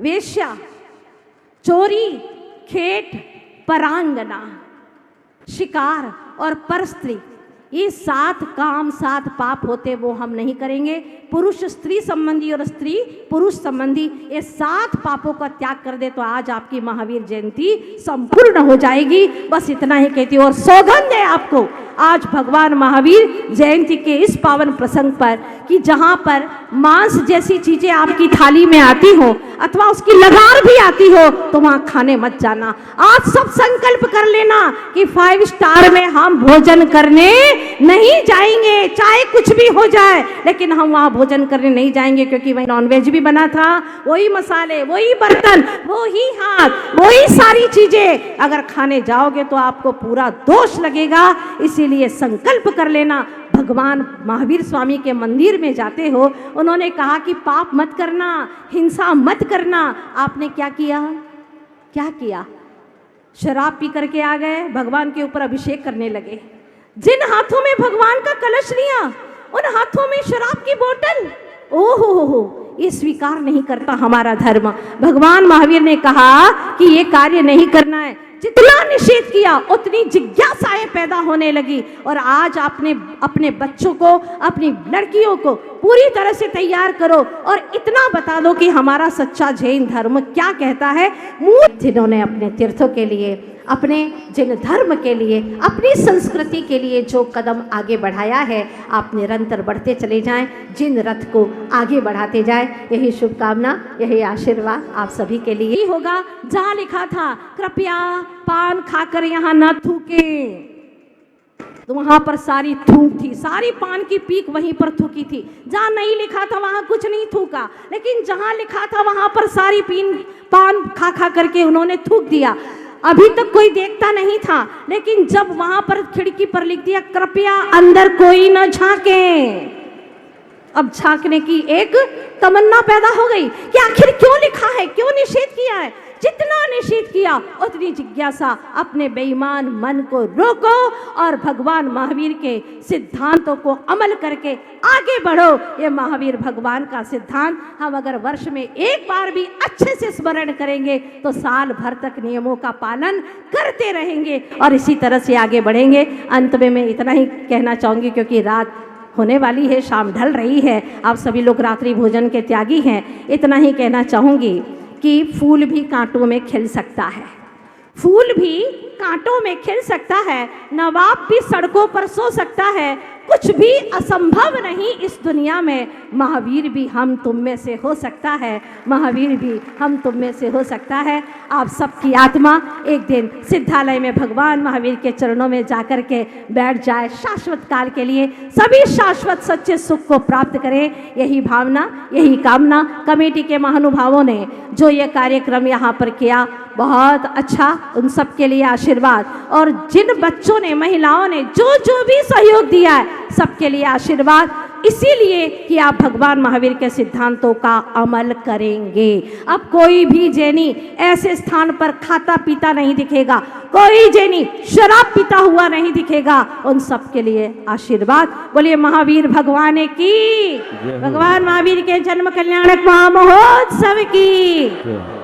वेश्या, चोरी, खेत, परांगना, शिकार और परस्त्री, ये 7 काम 7 पाप होते, वो हम नहीं करेंगे। पुरुष स्त्री संबंधी और स्त्री पुरुष संबंधी ये 7 पापों का त्याग कर दे तो आज आपकी महावीर जयंती संपूर्ण हो जाएगी। बस इतना ही कहती हूँ, और सौगंध है आपको आज भगवान महावीर जयंती के इस पावन प्रसंग पर कि जहाँ पर मांस जैसी चीजें आपकी थाली में आती हो अथवा उसकी लगार भी आती हो तो वहाँ खाने मत जाना। आज सब संकल्प कर लेना कि 5 स्टार में हम भोजन करने नहीं जाएंगे, चाहे कुछ भी हो जाए, लेकिन हम वहाँ भोजन करने नहीं जाएंगे, क्योंकि वही नॉनवेज भी बना था, वही मसाले, वही बर्तन, वही हाथ, वही सारी चीजें। अगर खाने जाओगे तो आपको पूरा दोष लगेगा। इसीलिए संकल्प कर लेना। भगवान महावीर स्वामी के मंदिर में जाते हो, उन्होंने कहा कि पाप मत करना, हिंसा मत करना। आपने क्या किया? क्या किया? शराब पी करके आ गए, भगवान के ऊपर अभिषेक करने लगे। जिन हाथों में भगवान का कलश लिया, उन हाथों में शराब की बोतल। ओहो हो, ये स्वीकार नहीं करता हमारा धर्म। भगवान महावीर ने कहा कि ये कार्य नहीं करना है। जितना निषेध किया उतनी जिज्ञासाएं पैदा होने लगी। और आज आपने अपने बच्चों को, अपनी लड़कियों को पूरी तरह से तैयार करो और इतना बता दो कि हमारा सच्चा जैन धर्म क्या कहता है। जिन्होंने अपने तीर्थों के लिए, अपने जैन धर्म के लिए, अपनी संस्कृति के लिए जो कदम आगे बढ़ाया है, आप निरंतर बढ़ते चले जाएं, जिन रथ को आगे बढ़ाते जाएं। यही शुभकामना, यही आशीर्वाद आप सभी के लिए होगा। जहाँ लिखा था कृपया पान खाकर यहाँ न थूकें, तो वहां पर सारी थूक थी, सारी पान की पीक वहीं पर थूकी थी। जहाँ नहीं लिखा था वहां कुछ नहीं थूका, लेकिन जहाँ लिखा था वहां पर सारी पान खा खा करके उन्होंने थूक दिया। अभी तक कोई देखता नहीं था, लेकिन जब वहां पर खिड़की पर लिख दिया कृपया अंदर कोई न झांके, अब झांकने की एक तमन्ना पैदा हो गई कि आखिर क्यों लिखा है, क्यों निषेध किया है। जितना निषेध किया उतनी जिज्ञासा, अपने बेईमान मन को रोको और भगवान महावीर के सिद्धांतों को अमल करके आगे बढ़ो। ये महावीर भगवान का सिद्धांत हम अगर वर्ष में एक बार भी अच्छे से स्मरण करेंगे तो साल भर तक नियमों का पालन करते रहेंगे और इसी तरह से आगे बढ़ेंगे। अंत में मैं इतना ही कहना चाहूँगी, क्योंकि रात होने वाली है, शाम ढल रही है, आप सभी लोग रात्रि भोजन के त्यागी हैं। इतना ही कहना चाहूँगी कि फूल भी कांटों में खिल सकता है, फूल भी कांटों में खिल सकता है, नवाब भी सड़कों पर सो सकता है, कुछ भी असंभव नहीं इस दुनिया में। महावीर भी हम तुम में से हो सकता है, महावीर भी हम तुम में से हो सकता है। आप सबकी आत्मा एक दिन सिद्धालय में भगवान महावीर के चरणों में जाकर के बैठ जाए, शाश्वत काल के लिए सभी शाश्वत सच्चे सुख को प्राप्त करें। यही भावना, यही कामना कमेटी के महानुभावों ने जो ये कार्यक्रम यहाँ पर किया, बहुत अच्छा, उन सब के लिए आशीर्वाद। और जिन बच्चों ने, महिलाओं ने जो भी सहयोग दिया है, सबके लिए आशीर्वाद, इसीलिए कि आप भगवान महावीर के सिद्धांतों का अमल करेंगे। अब कोई भी जैनी ऐसे स्थान पर खाता पीता नहीं दिखेगा, कोई जैनी शराब पीता हुआ नहीं दिखेगा। उन सब के लिए आशीर्वाद। बोलिए महावीर भगवान की, भगवान महावीर के जन्म कल्याणक महामहोत्सव की।